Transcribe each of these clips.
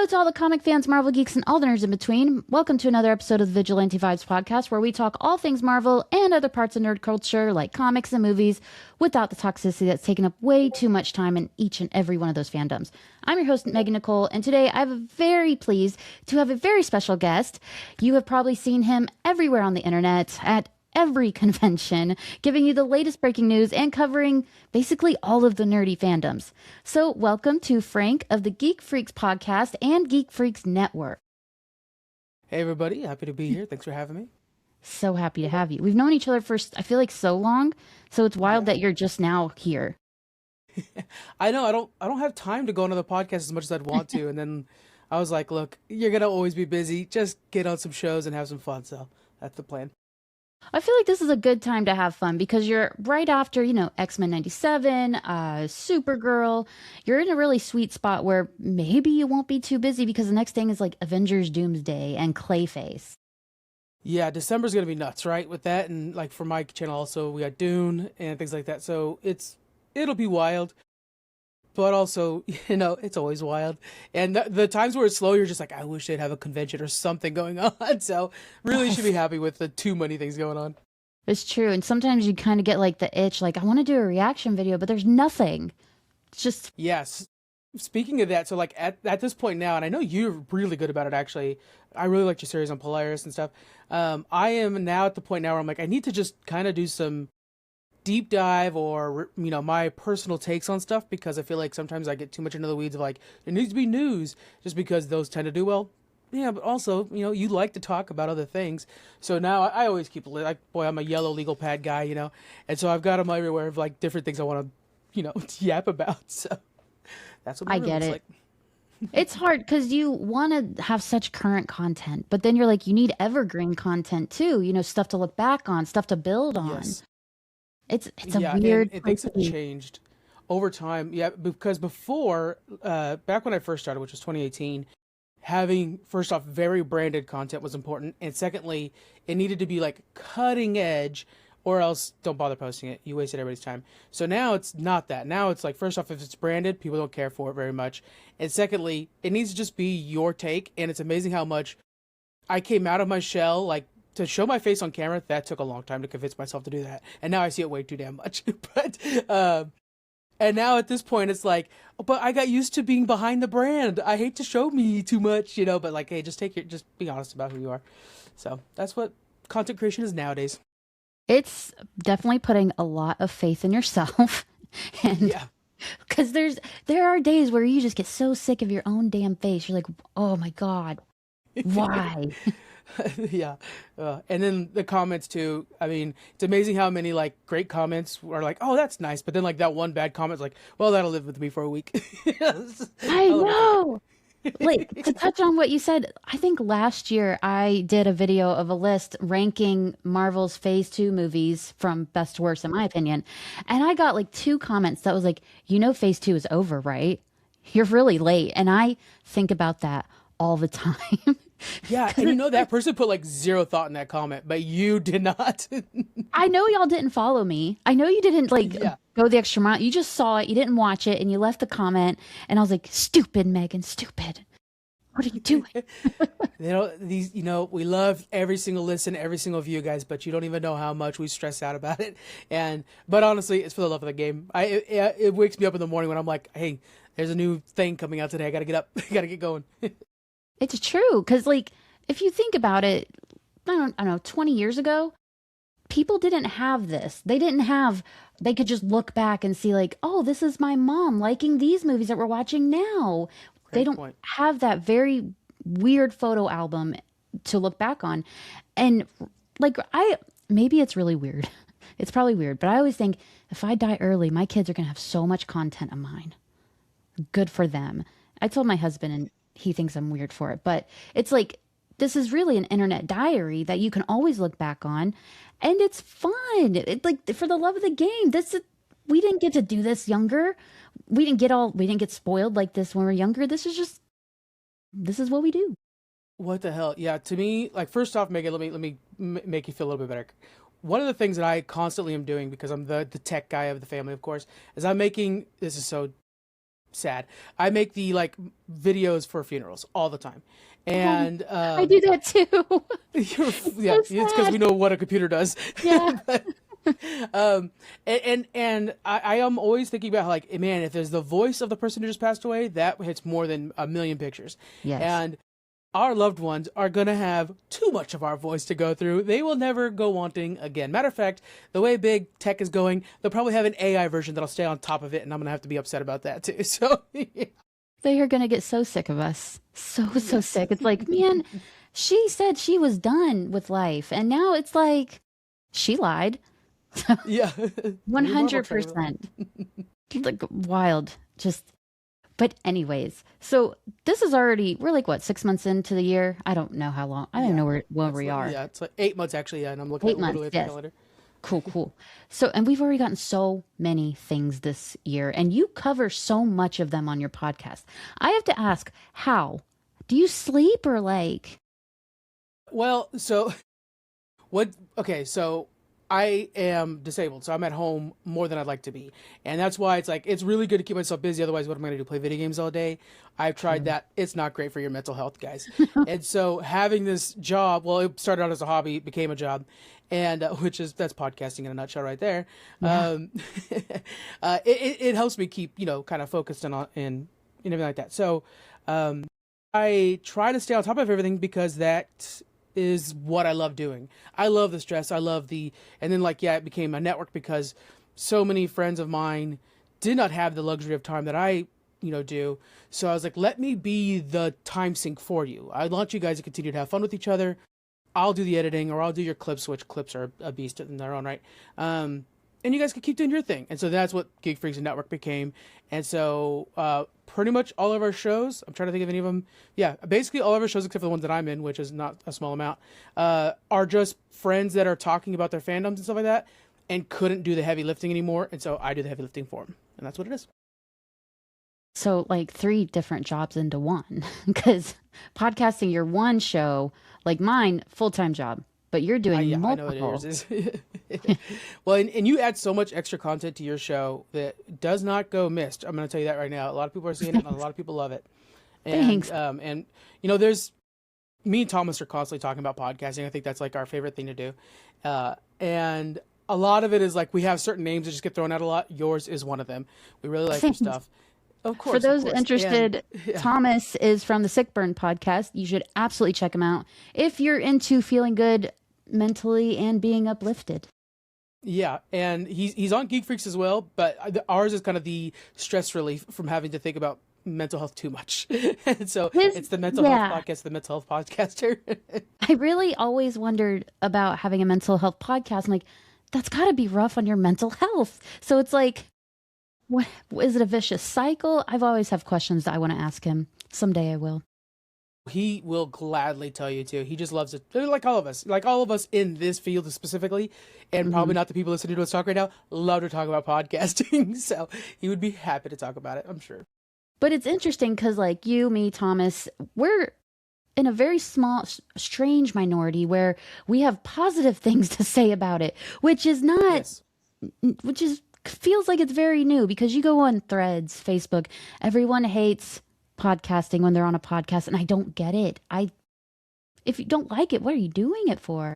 Hello to all the comic fans, Marvel geeks, and all the nerds in between. Welcome to another episode of the Vigilante Vibes podcast, where we talk all things Marvel and other parts of nerd culture, like comics and movies, without the toxicity that's taken up way too much time in each and every one of those fandoms. I'm your host, Megan Nicole, and today I'm very pleased to have a very special guest. You have probably seen him everywhere on the internet, at every convention, giving you the latest breaking news and covering basically all of the nerdy fandoms. So welcome to Frank of the Geek Freaks podcast and Geek Freaks Network. Hey everybody, happy to be here. Thanks for having me. So happy to have you. We've known each other for, I feel like, so long, so it's wild that you're just now here. I know I don't have time to go on other podcasts as much as I'd want to, and then I was like, look, you're gonna always be busy. Just get on some shows and have some fun. So that's the plan. I feel like this is a good time to have fun because you're right after, X-Men 97, Supergirl. You're in a really sweet spot where maybe you won't be too busy because the next thing is like Avengers Doomsday and Clayface. Yeah, December's gonna be nuts, right? With that, and like for my channel also, we got Dune and things like that. So it'll be wild, but also it's always wild. And the times where it's slow, you're just like, I wish they'd have a convention or something going on. So really should be happy with the too many things going on. It's true. And sometimes you kind of get like the itch, like I want to do a reaction video, but there's nothing. It's just Yes. Speaking of that, so like at this point now, and I know you're really good about it actually. I really liked your series on Polaris and stuff. I am now at the point now where I'm like, I need to just kind of do some deep dive or my personal takes on stuff, because I feel like sometimes I get too much into the weeds of like there needs to be news, just because those tend to do well. Yeah, but also you like to talk about other things. So now I always keep like, boy, I'm a yellow legal pad guy, and so I've got them everywhere of like different things I want to yap about. So that's what my I room get looks it. like. It's hard because you want to have such current content, but then you're like, you need evergreen content too, stuff to look back on, stuff to build on. Yes. It's a Yeah, weird and place things to have be. changed over time. Yeah, because before, back when I first started, which was 2018, having first off very branded content was important, and secondly, it needed to be like cutting edge, or else don't bother posting it. You wasted everybody's time. So now it's not that. Now it's like first off, if it's branded, people don't care for it very much, and secondly, it needs to just be your take. And it's amazing how much I came out of my shell, like to show my face on camera. That took a long time to convince myself to do that, and now I see it way too damn much. But and now at this point, it's like, but I got used to being behind the brand. I hate to show me too much, but like, hey, just be honest about who you are. So that's what content creation is nowadays. It's definitely putting a lot of faith in yourself. And Yeah. because there are days where you just get so sick of your own damn face. You're like, oh my God, why? Yeah. And then the comments too. I mean, it's amazing how many like great comments are like, oh, that's nice. But then like that one bad comment's like, well, that'll live with me for a week. I I'll never forget know. Like, to touch on what you said, I think last year I did a video of a list ranking Marvel's Phase 2 movies from best to worst, in my opinion. And I got like two comments that was like, Phase 2 is over, right? You're really late. And I think about that all the time. Yeah, and that person put like zero thought in that comment, but you did not. I know y'all didn't follow me. I know you didn't like Yeah. go the extra mile. You just saw it, you didn't watch it, and you left the comment. And I was like, stupid, Megan, stupid. What are you doing? We love every single listen, every single view, guys, but you don't even know how much we stress out about it. But honestly, it's for the love of the game. It wakes me up in the morning when I'm like, hey, there's a new thing coming out today. I gotta get up. I gotta get going. It's true, because like if you think about it, I don't know, 20 years ago, people didn't have this. They could just look back and see like, oh, this is my mom liking these movies that we're watching now. They Great don't point. have that very weird photo album to look back on. And like maybe it's really weird. It's probably weird, but I always think if I die early, my kids are going to have so much content of mine. Good for them. I told my husband, and he thinks I'm weird for it, but it's like this is really an internet diary that you can always look back on, and it's fun. It's like for the love of the game. We didn't get to do this younger. We didn't get spoiled like this when we were younger. This is what we do. What the hell? Yeah, to me, like first off, Megan, let me make you feel a little bit better. One of the things that I constantly am doing, because I'm the tech guy of the family, of course, is I'm making this is so sad. I make the like videos for funerals all the time, Oh, and I do that too. It's yeah, so it's because sad. we know what a computer does. Yeah. But, um, and I am always thinking about how, like, man, if there's the voice of the person who just passed away, that hits more than a million pictures, Yes. and our loved ones are gonna have too much of our voice to go through. They will never go wanting again. Matter of fact, the way big tech is going, they'll probably have an AI version that'll stay on top of it, and I'm gonna have to be upset about that too. So, yeah. They are going to get so sick of us. So, so Yes. sick. It's like, man, she said she was done with life. And now it's like, she lied. Yeah. New Marvel trailer. 100%. Like, wild. Just, but anyways. So this is already, we're like, what, 6 months into the year? I don't know how long. I don't Yeah. know where It's we like, are. yeah, it's like 8 months actually, yeah, and I'm looking at 8 months. literally at the Yes. calendar. Cool, cool. So, and we've already gotten so many things this year, and you cover so much of them on your podcast. I have to ask, how? Do you sleep or like, Well, so what? Okay, so I am disabled, so I'm at home more than I'd like to be, and that's why it's like it's really good to keep myself busy. Otherwise, what am I going to do? Play video games all day? I've tried true. that. It's not great for your mental health, guys. And so having this job, well, it started out as a hobby, became a job, and which is that's podcasting in a nutshell, right there. Yeah. Um, it helps me keep kind of focused and everything like that. So I try to stay on top of everything because that is what I love doing. I love the stress. I love and then like, yeah, it became a network because so many friends of mine did not have the luxury of time that I do. So I was like, let me be the time sink for you. I want you guys to continue to have fun with each other. I'll do the editing or I'll do your clips, which clips are a beast in their own right. And you guys can keep doing your thing. And so that's what Geek Freaks and Network became. And so pretty much all of our shows, I'm trying to think of any of them. Yeah, basically all of our shows except for the ones that I'm in, which is not a small amount, are just friends that are talking about their fandoms and stuff like that and couldn't do the heavy lifting anymore. And so I do the heavy lifting for them. And that's what it is. So, like, three different jobs into one. Because podcasting, your one show, like mine, full-time job, but you're doing Yeah, I know what yours multiple. is. Well, and you add so much extra content to your show that does not go missed. I'm going to tell you that right now. A lot of people are seeing it, and a lot of people love it. Thanks. And there's me and Thomas are constantly talking about podcasting. I think that's like our favorite thing to do. And a lot of it is like we have certain names that just get thrown out a lot. Yours is one of them. We really like your Thanks. stuff. Of For course, of those course. And interested, yeah, Thomas is from the Sick Burn podcast. You should absolutely check him out if you're into feeling good mentally and being uplifted. yeah, and he's on Geek Freaks as well, but ours is kind of the stress relief from having to think about mental health too much. And so His, it's the mental health yeah, podcast, the mental health podcaster. I really always wondered about having a mental health podcast. I'm like, that's got to be rough on your mental health. So it's like, what is it, a vicious cycle? I've always have questions that I want to ask him. Someday I will. He will gladly tell you to. He just loves it. Like all of us in this field specifically, and Hmm. probably not the people listening to us talk right now, love to talk about podcasting. So he would be happy to talk about it, I'm sure. But it's interesting because, like you, me, Thomas, we're in a very small, strange minority where we have positive things to say about it, which is not, Yes. which is feels like it's very new because you go on Threads, Facebook, everyone hates podcasting when they're on a podcast, and I don't get it. If you don't like it, what are you doing it for?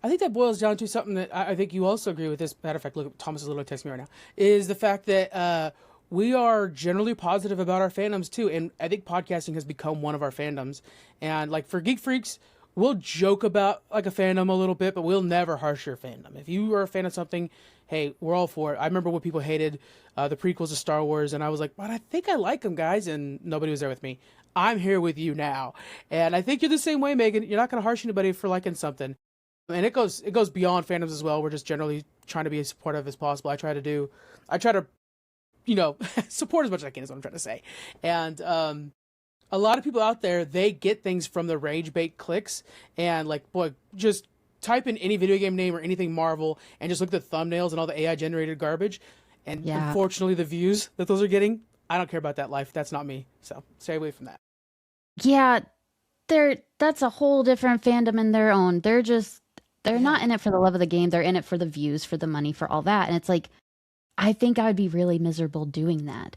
I think that boils down to something that I think you also agree with this. Matter of fact, look, Thomas is literally texting me right now. Is the fact that we are generally positive about our fandoms too, and I think podcasting has become one of our fandoms. And like for Geek Freaks, we'll joke about like a fandom a little bit, but we'll never harsh your fandom. If you are a fan of something, hey, we're all for it. I remember when people hated the prequels to Star Wars, and I was like, but I think I like them, guys, and nobody was there with me. I'm here with you now, and I think you're the same way, Megan. You're not going to harsh anybody for liking something, and it goes beyond fandoms as well. We're just generally trying to be as supportive as possible. I try to support as much as I can is what I'm trying to say. And a lot of people out there, they get things from the rage bait clicks, and like, boy, just type in any video game name or anything Marvel and just look at the thumbnails and all the AI generated garbage, and Yeah. unfortunately the views that those are getting, I don't care about that life. That's not me. So stay away from that. Yeah, that's a whole different fandom in their own. They're Yeah. not in it for the love of the game. They're in it for the views, for the money, for all that. And it's like, I think I would be really miserable doing that.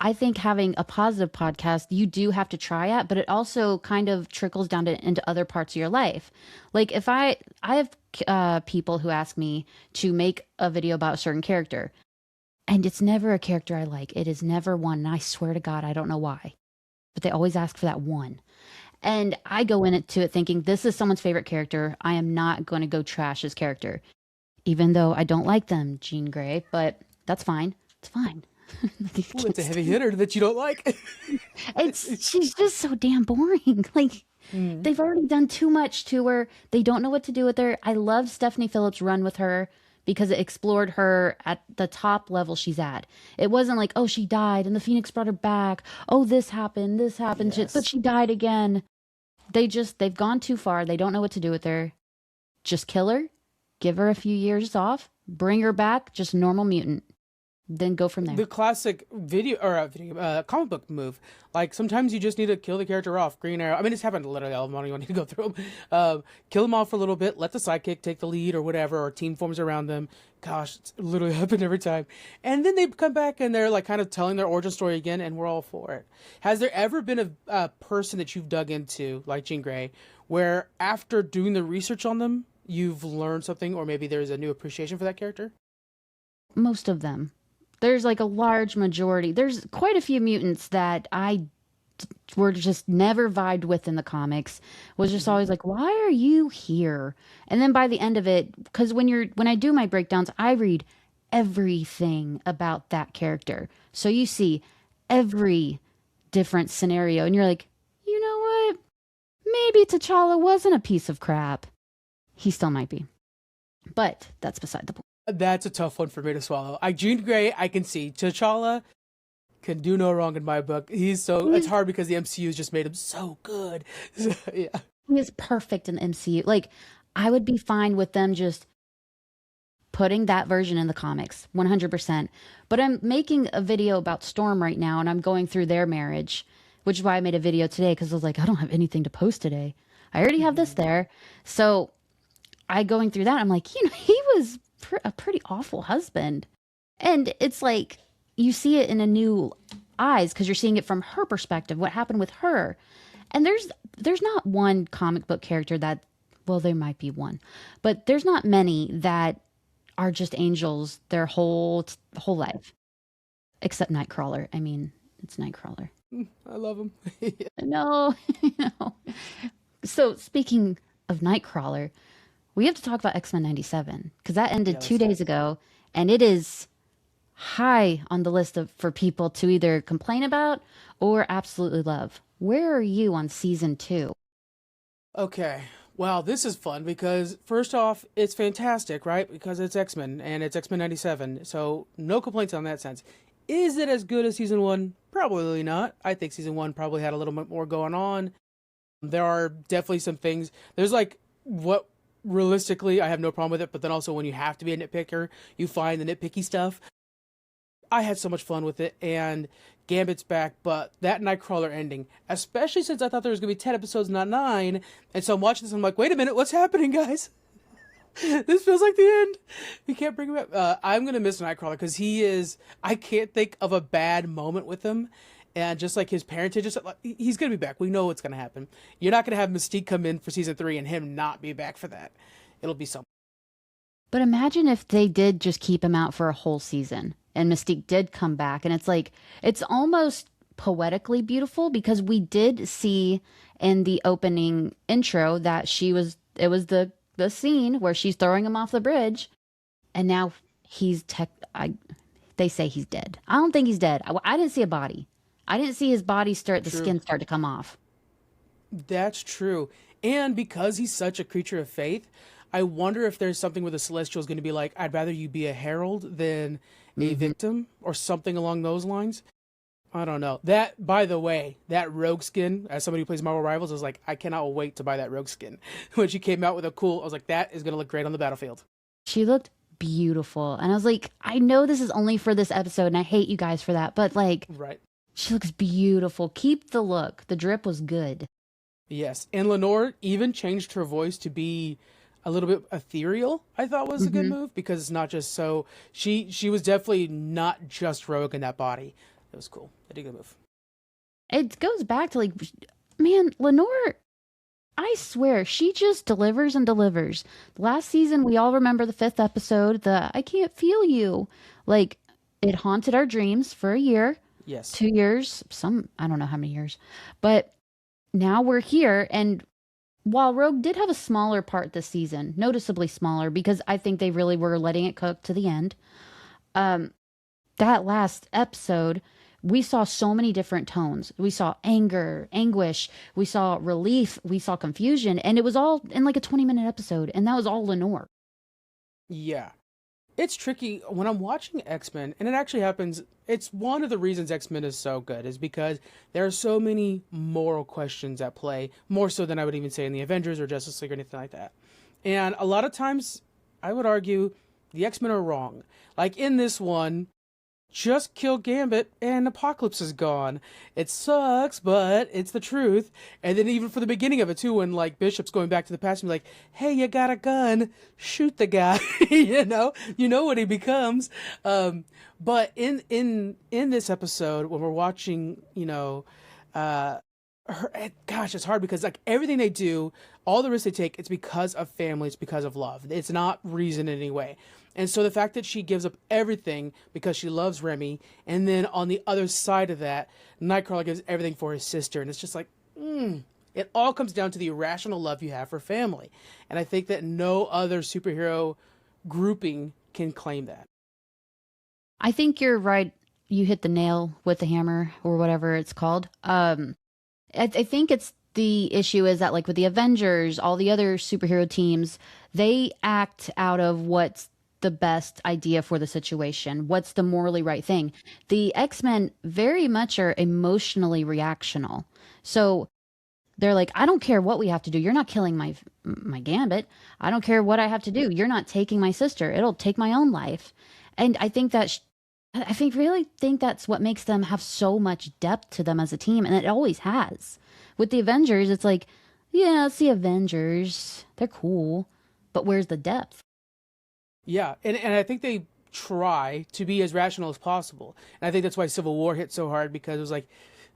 I think having a positive podcast, you do have to try at, but it also kind of trickles down into other parts of your life. Like if I have people who ask me to make a video about a certain character, and it's never a character I like. It is never one. And I swear to God, I don't know why, but they always ask for that one. And I go into it thinking this is someone's favorite character. I am not going to go trash his character, even though I don't like them, Jean Grey, but that's fine. It's fine. Ooh, it's a heavy hitter that you don't like. She's just so damn boring. Like Mm. they've already done too much to her. They don't know what to do with her. I love Stephanie Phillips' run with her because it explored her at the top level she's at. It wasn't like, oh, she died and the Phoenix brought her back. Oh, this happened, but Yes. she died again. They've gone too far. They don't know what to do with her. Just kill her, give her a few years off, bring her back, just normal mutant, then go from there. The classic comic book move. Like sometimes you just need to kill the character off. Green Arrow. I mean, it's happened literally all the money. You need to go through them. Kill them off for a little bit. Let the sidekick take the lead or whatever, or team forms around them. Gosh, it's literally happened every time. And then they come back and they're like kind of telling their origin story again, and we're all for it. Has there ever been a person that you've dug into, like Jean Grey, where after doing the research on them, you've learned something, or maybe there's a new appreciation for that character? Most of them. There's like a large majority. There's quite a few mutants that were just never vibed with in the comics. Was just Mm-hmm. always like, why are you here? And then by the end of it, because when I do my breakdowns, I read everything about that character. So you see every different scenario, and you're like, you know what? Maybe T'Challa wasn't a piece of crap. He still might be, but that's beside the point. That's a tough one for me to swallow. Jean Grey, I can see. T'Challa can do no wrong in my book. It's hard because the MCU's just made him so good. Yeah. He is perfect in the MCU. Like, I would be fine with them just putting that version in the comics, 100%. But I'm making a video about Storm right now, and I'm going through their marriage, which is why I made a video today, because I was like, I don't have anything to post today. I already have this there. So I going through that, I'm like, he was a pretty awful husband. And it's like, you see it in a new eyes because you're seeing it from her perspective, what happened with her. And there's not one comic book character that, well, there might be one, but there's not many that are just angels their whole life, except Nightcrawler. I mean, it's Nightcrawler. I love him. No, no. So speaking of Nightcrawler, we have to talk about X-Men 97 because that ended Yeah, two let's do days it. ago, and it is high on the list for people to either complain about or absolutely love. Where are you on season two? Okay. Wow, this is fun because first off, it's fantastic, right? Because it's X-Men and it's X-Men 97. So no complaints on that sense. Is it as good as season one? Probably not. I think season one probably had a little bit more going on. There are definitely some things. There's like what realistically I have no problem with it, but then also when you have to be a nitpicker, you find the nitpicky stuff. I had so much fun with it, and Gambit's back, but that Nightcrawler ending, especially since I thought there was going to be 10 episodes, not 9, and so I'm watching this and I'm like, wait a minute, what's happening, guys? This feels like the end. We can't bring him back. I'm going to miss Nightcrawler because I can't think of a bad moment with him. And just like his parentage, he's going to be back. We know what's going to happen. You're not going to have Mystique come in for season 3 and him not be back for that. It'll be something. But imagine if they did just keep him out for a whole season and Mystique did come back. And it's like, it's almost poetically beautiful because we did see in the opening intro that it was the scene where she's throwing him off the bridge. And now they say he's dead. I don't think he's dead. I didn't see a body. I didn't see his body the True. skin start to come off. That's true. And because he's such a creature of faith, I wonder if there's something where the Celestial's going to be like, I'd rather you be a herald than a Hmm. victim or something along those lines. I don't know. That, by the way, that rogue skin, as somebody who plays Marvel Rivals, is like, I cannot wait to buy that rogue skin. When she came out with I was like, that is going to look great on the battlefield. She looked beautiful. And I was like, I know this is only for this episode and I hate you guys for that, but like, Right. she looks beautiful. Keep the look. The drip was good. Yes. And Lenore even changed her voice to be a little bit ethereal, I thought was a good Hmm. move because it's not just so she was definitely not just rogue in that body. It was cool. I did a good move. It goes back to like, man, Lenore, I swear, she just delivers and delivers. Last season, we all remember the fifth episode, the I can't feel you. Like, it haunted our dreams for a year, Yes. 2 years, I don't know how many years. But now we're here. And while Rogue did have a smaller part this season, noticeably smaller, because I think they really were letting it cook to the end, um, that last episode, we saw so many different tones. We saw anger, anguish, we saw relief, we saw confusion, and it was all in like a 20-minute episode, and that was all Lenore. Yeah. It's tricky when I'm watching X-Men, and it actually happens. It's one of the reasons X-Men is so good, is because there are so many moral questions at play, more so than I would even say in the Avengers or Justice League or anything like that. And a lot of times, I would argue the X-Men are wrong. Like in this one, just kill Gambit and Apocalypse is gone. It sucks, but it's the truth. And then even for the beginning of it too, when like Bishop's going back to the past and be like, "Hey, you got a gun? Shoot the guy." You know what he becomes. But in this episode, when we're watching, uh, gosh, it's hard because like everything they do, all the risks they take, it's because of family, it's because of love. It's not reason in any way. And so the fact that she gives up everything because she loves Remy, and then on the other side of that, Nightcrawler gives everything for his sister, and it's just like, it all comes down to the irrational love you have for family. And I think that no other superhero grouping can claim that. I think you're right. You hit the nail with the hammer or whatever it's called. I think it's the issue is that like with the Avengers, all the other superhero teams, they act out of what's the best idea for the situation, what's the morally right thing. The X-Men very much are emotionally reactional. So they're like, I don't care what we have to do. You're not killing my Gambit. I don't care what I have to do. You're not taking my sister. It'll take my own life. And I think that I think really think that's what makes them have so much depth to them as a team, and it always has. With the Avengers, it's like, yeah, it's the Avengers. They're cool, but where's the depth? Yeah, and I think they try to be as rational as possible. And I think that's why Civil War hit so hard, because it was like,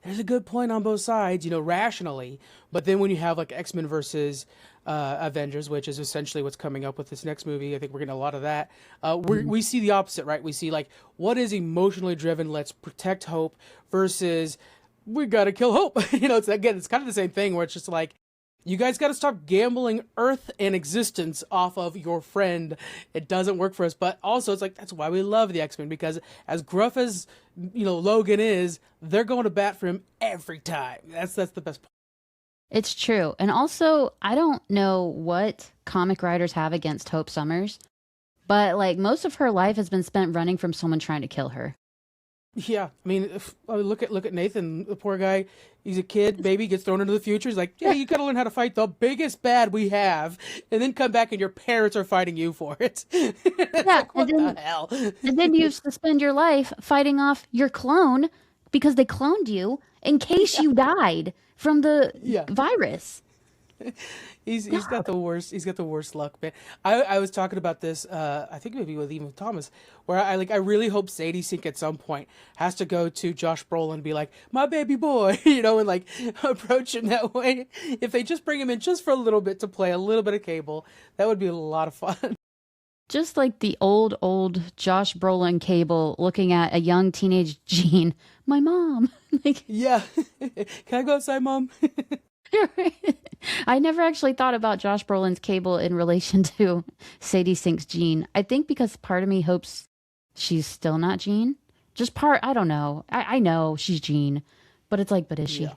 there's a good point on both sides, rationally. But then when you have like X-Men versus Avengers, which is essentially what's coming up with this next movie, I think we're getting a lot of that. We see the opposite, right? We see like, what is emotionally driven? Let's protect Hope versus we gotta kill Hope. It's kind of the same thing where it's just like, you guys got to stop gambling Earth and existence off of your friend. It doesn't work for us. But also, it's like, that's why we love the X-Men, because as gruff as, Logan is, they're going to bat for him every time. That's the best part. It's true. And also, I don't know what comic writers have against Hope Summers, but like most of her life has been spent running from someone trying to kill her. Yeah, I mean, look at Nathan, the poor guy. He's a kid, baby, gets thrown into the future. He's like, yeah, you gotta learn how to fight the biggest bad we have, and then come back and your parents are fighting you for it. It's Yeah, like, what the hell? and then you have to spend your life fighting off your clone because they cloned you in case you died from the Yeah. virus. He's got the worst. He's got the worst luck, man. I was talking about this. I think maybe with even Thomas, where I really hope Sadie Sink at some point has to go to Josh Brolin and be like, my baby boy, and like approach him that way. If they just bring him in just for a little bit to play a little bit of Cable, that would be a lot of fun. Just like the old Josh Brolin Cable looking at a young teenage Jean, my mom. Like, Yeah. Can I go outside, Mom? I never actually thought about Josh Brolin's Cable in relation to Sadie Sink's Jean. I think because part of me hopes she's still not Jean. Just part, I don't know. I know she's Jean, but it's like, but is she? Yeah.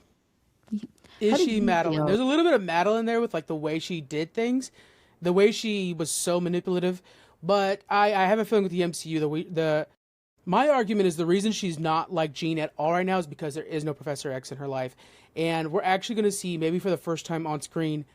How Is did she you Madeline? feel? There's a little bit of Madeline there with like the way she did things, the way she was so manipulative. But I have a feeling with the MCU, my argument is the reason she's not like Jean at all right now is because there is no Professor X in her life, and we're actually going to see maybe for the first time on screen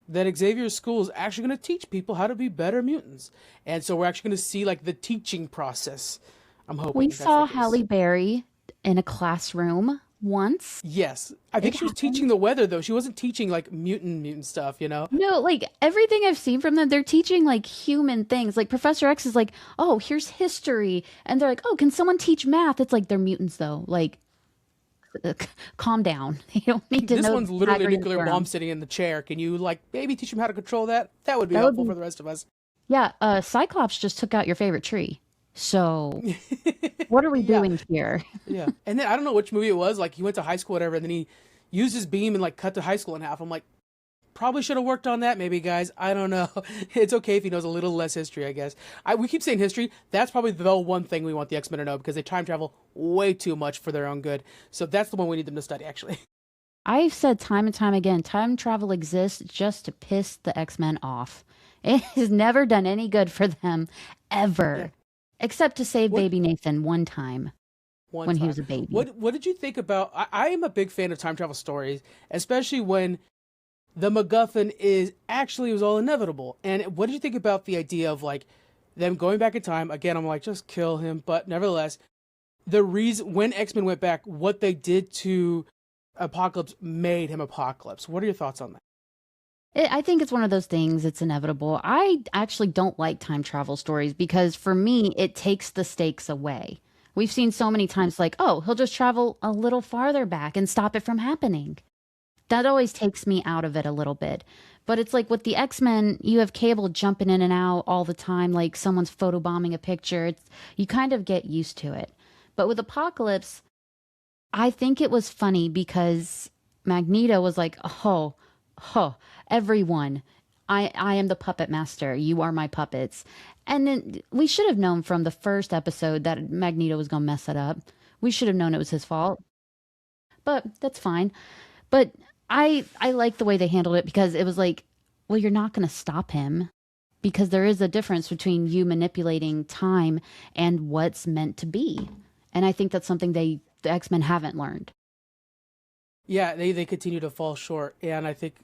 that Xavier's school is actually going to teach people how to be better mutants, and so we're actually going to see like the teaching process. I'm hoping We that's the saw case. Halle Berry in a classroom once. Yes. I It think she was teaching happened. the weather though. She wasn't teaching like mutant stuff, you know? No, like everything I've seen from them, they're teaching like human things. Like Professor X is like, oh, here's history. And they're like, oh, can someone teach math? It's like they're mutants though. Like, calm down. You don't need to This know one's the literally a Pythagorean nuclear bomb theorem. sitting in the chair. Can you like maybe teach him how to control that? That would be That would helpful be, for the rest of us. yeah, Cyclops just took out your favorite tree. So what are we Yeah. doing here? Yeah. And then I don't know which movie it was. Like he went to high school, whatever, and then he used his beam and like cut the high school in half. I'm like, probably should have worked on that, maybe, guys. I don't know. It's okay if he knows a little less history, I guess. We keep saying history. That's probably the one thing we want the X Men to know because they time travel way too much for their own good. So that's the one we need them to study, actually. I've said time and time again, time travel exists just to piss the X-Men off. It has never done any good for them Yeah. ever, except to save What baby Nathan one time one when he time? was a baby. What did you think about? I am a big fan of time travel stories, especially when the MacGuffin is actually it was all inevitable. And what did you think about the idea of like them going back in time? Again, I'm like, just kill him. But nevertheless, the reason when X-Men went back, what they did to Apocalypse made him Apocalypse. What are your thoughts on that? I think it's one of those things, it's inevitable. I actually don't like time travel stories because for me, it takes the stakes away. We've seen so many times, like, oh, he'll just travel a little farther back and stop it from happening. That always takes me out of it a little bit. But it's like with the X-Men, you have Cable jumping in and out all the time, like someone's photobombing a picture. You kind of get used to it. But with Apocalypse, I think it was funny because Magneto was like, oh, oh, everyone, I am the puppet master. You are my puppets. And then we should have known from the first episode that Magneto was going to mess it up. We should have known it was his fault. But that's fine. But I like the way they handled it because it was like, well, you're not going to stop him because there is a difference between you manipulating time and what's meant to be. And I think that's something the X-Men haven't learned. Yeah, they continue to fall short, and I think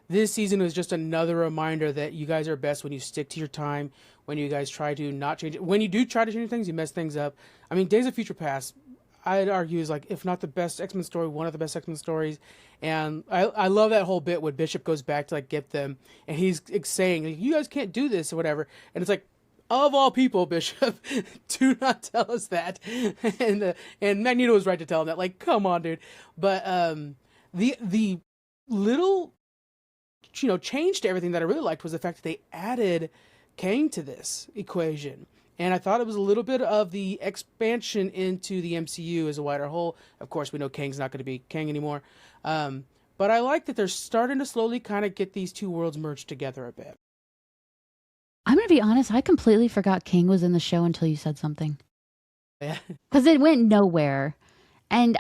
this season was just another reminder that you guys are best when you stick to your time. When you guys try to not change it, when you do try to change things, you mess things up. I mean, Days of Future Past, I'd argue is like if not the best X Men story, one of the best X Men stories. And I love that whole bit when Bishop goes back to like get them, and he's saying like, you guys can't do this or whatever, and it's like of all people, Bishop, do not tell us that. And Magneto was right to tell him that. Like, come on, dude. But the little change to everything that I really liked was the fact that they added Kang to this equation. And I thought it was a little bit of the expansion into the MCU as a wider whole. Of course, we know Kang's not going to be Kang anymore. But I like that they're starting to slowly kind of get these two worlds merged together a bit. I'm going to be honest, I completely forgot King was in the show until you said something. Yeah. Because it went nowhere. And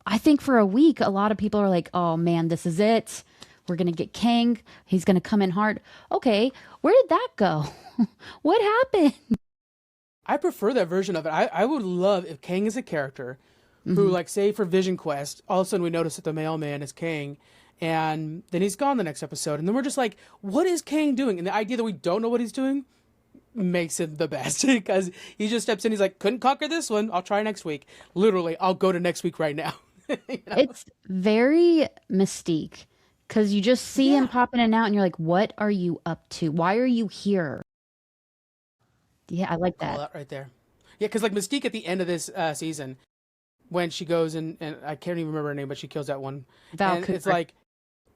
I think for a week, a lot of people are like, oh man, this is it. We're going to get King. He's going to come in hard. Okay, where did that go? What happened? I prefer that version of it. I would love if Kang is a character who, Hmm. like, say for Vision Quest, all of a sudden we notice that the mailman is Kang, and then he's gone the next episode, and then we're just like, what is Kang doing? And the idea that we don't know what he's doing makes him the best because he just steps in. He's like, couldn't conquer this one. I'll try next week. Literally, I'll go to next week right now. you know? It's very Mystique because you just see him Yeah. pop in and out, and you're like, what are you up to? Why are you here? Yeah, I like Call that. out right there. Yeah, because like Mystique at the end of this season, when she goes and I can't even remember her name, but she kills that one, Val and it's Cooper. like,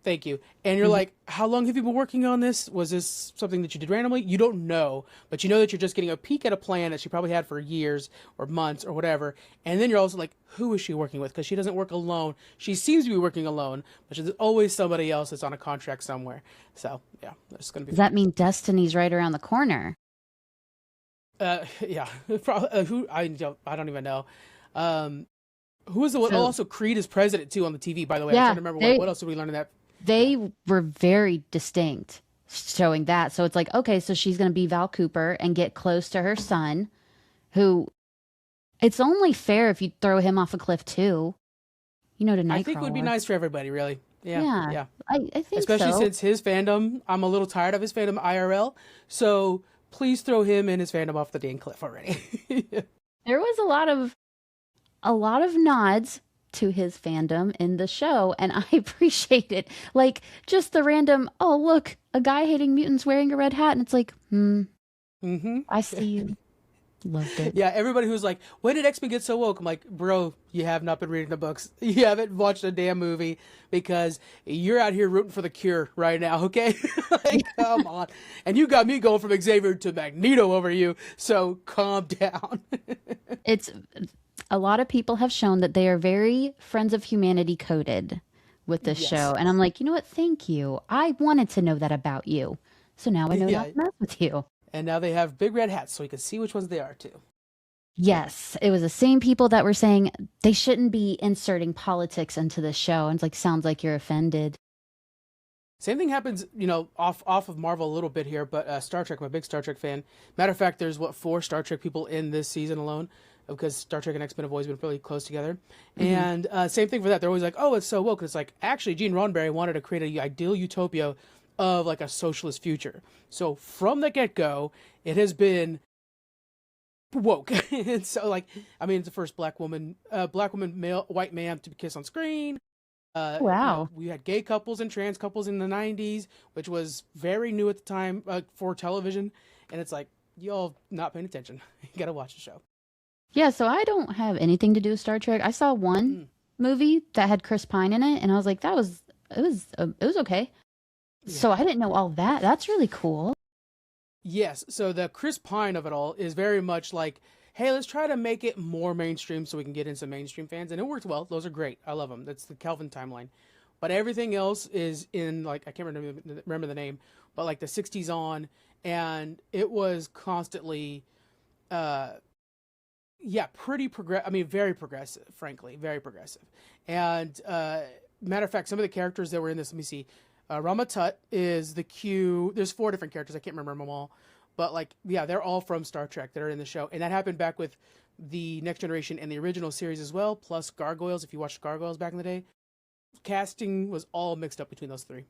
thank you. And you're Mhm. like, how long have you been working on this? Was this something that you did randomly? You don't know, but you know that you're just getting a peek at a plan that she probably had for years or months or whatever. And then you're also like, who is she working with? Because she doesn't work alone. She seems to be working alone, but there's always somebody else that's on a contract somewhere. So yeah, that's gonna be Does fun. that mean Destiny's right around the corner? Yeah, who I don't even know. Um, who was the one? Oh, So also Creed is president too on the TV. By the way, I'm trying yeah, to remember what they else did we learn in that? Yeah. they were very distinct showing that. So it's like, okay, so she's going to be Val Cooper and get close to her son, who it's only fair if you throw him off a cliff too, to I think it would be Nightcrawler. nice for everybody, really. Yeah, Yeah, yeah. I think Especially so. since his fandom, I'm a little tired of his fandom IRL. So please throw him and his fandom off the dang cliff already. There was a lot of a lot of nods to his fandom in the show, and I appreciate it. Like just the random, oh look, a guy hating mutants wearing a red hat, and it's like, Mm-hmm. I see you. Loved it. Yeah, everybody who's like, when did X-Men get so woke? I'm like, bro, you have not been reading the books. You haven't watched a damn movie because you're out here rooting for the Cure right now, okay? Like, come on. And you got me going from Xavier to Magneto over you, so calm down. It's a lot of people have shown that they are very Friends of Humanity coded with this show. Yes. And I'm like, you know what? Thank you. I wanted to know that about you. So now I know not Yeah. to mess with you. And now they have big red hats, so you can see which ones they are, too. Yes, it was the same people that were saying they shouldn't be inserting politics into the show. And it's like, sounds like you're offended. Same thing happens, off of Marvel a little bit here, but Star Trek, I'm a big Star Trek fan. Matter of fact, there's, 4 Star Trek people in this season alone, because Star Trek and X-Men have always been really close together. And same thing for that. They're always like, oh, it's so woke. And it's like, actually, Gene Roddenberry wanted to create an ideal utopia of, like, a socialist future. So from the get-go, it has been woke. And so, like, I mean, it's the first black woman, male, white man to kiss on screen. Wow. We had gay couples and trans couples in the 90s, which was very new at the time for television. And it's like, y'all not paying attention. You gotta watch the show. Yeah, so I don't have anything to do with Star Trek. I saw one movie that had Chris Pine in it, and I was like, it was okay. Yeah. So I didn't know all that. That's really cool. Yes, so the Chris Pine of it all is very much like, hey, let's try to make it more mainstream so we can get in some mainstream fans. And it worked well. Those are great. I love them. That's the Kelvin timeline. But everything else is in, like, I can't remember the name, but like the 60s on. And it was constantly, pretty very progressive, frankly. Very progressive. And matter of fact, some of the characters that were in this, let me see. Rama Tut is the Q. There's 4 different characters. I can't remember them all. But, like, yeah, they're all from Star Trek that are in the show. And that happened back with the Next Generation and the original series as well, plus Gargoyles, if you watched Gargoyles back in the day. Casting was all mixed up between those 3.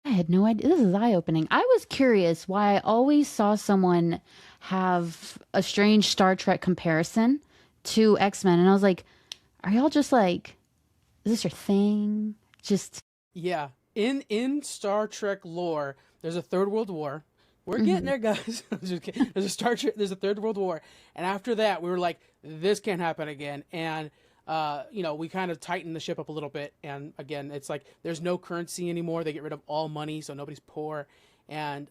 I had no idea. This is eye-opening. I was curious why I always saw someone have a strange Star Trek comparison to X-Men. And I was like, are y'all just like, is this your thing? Just. Yeah. In Star Trek lore, there's a Third World War. We're getting there, guys. Just kidding. There's a Third World War. And after that, we were like, this can't happen again. And, we kind of tightened the ship up a little bit. And again, it's like, there's no currency anymore. They get rid of all money, so nobody's poor. And,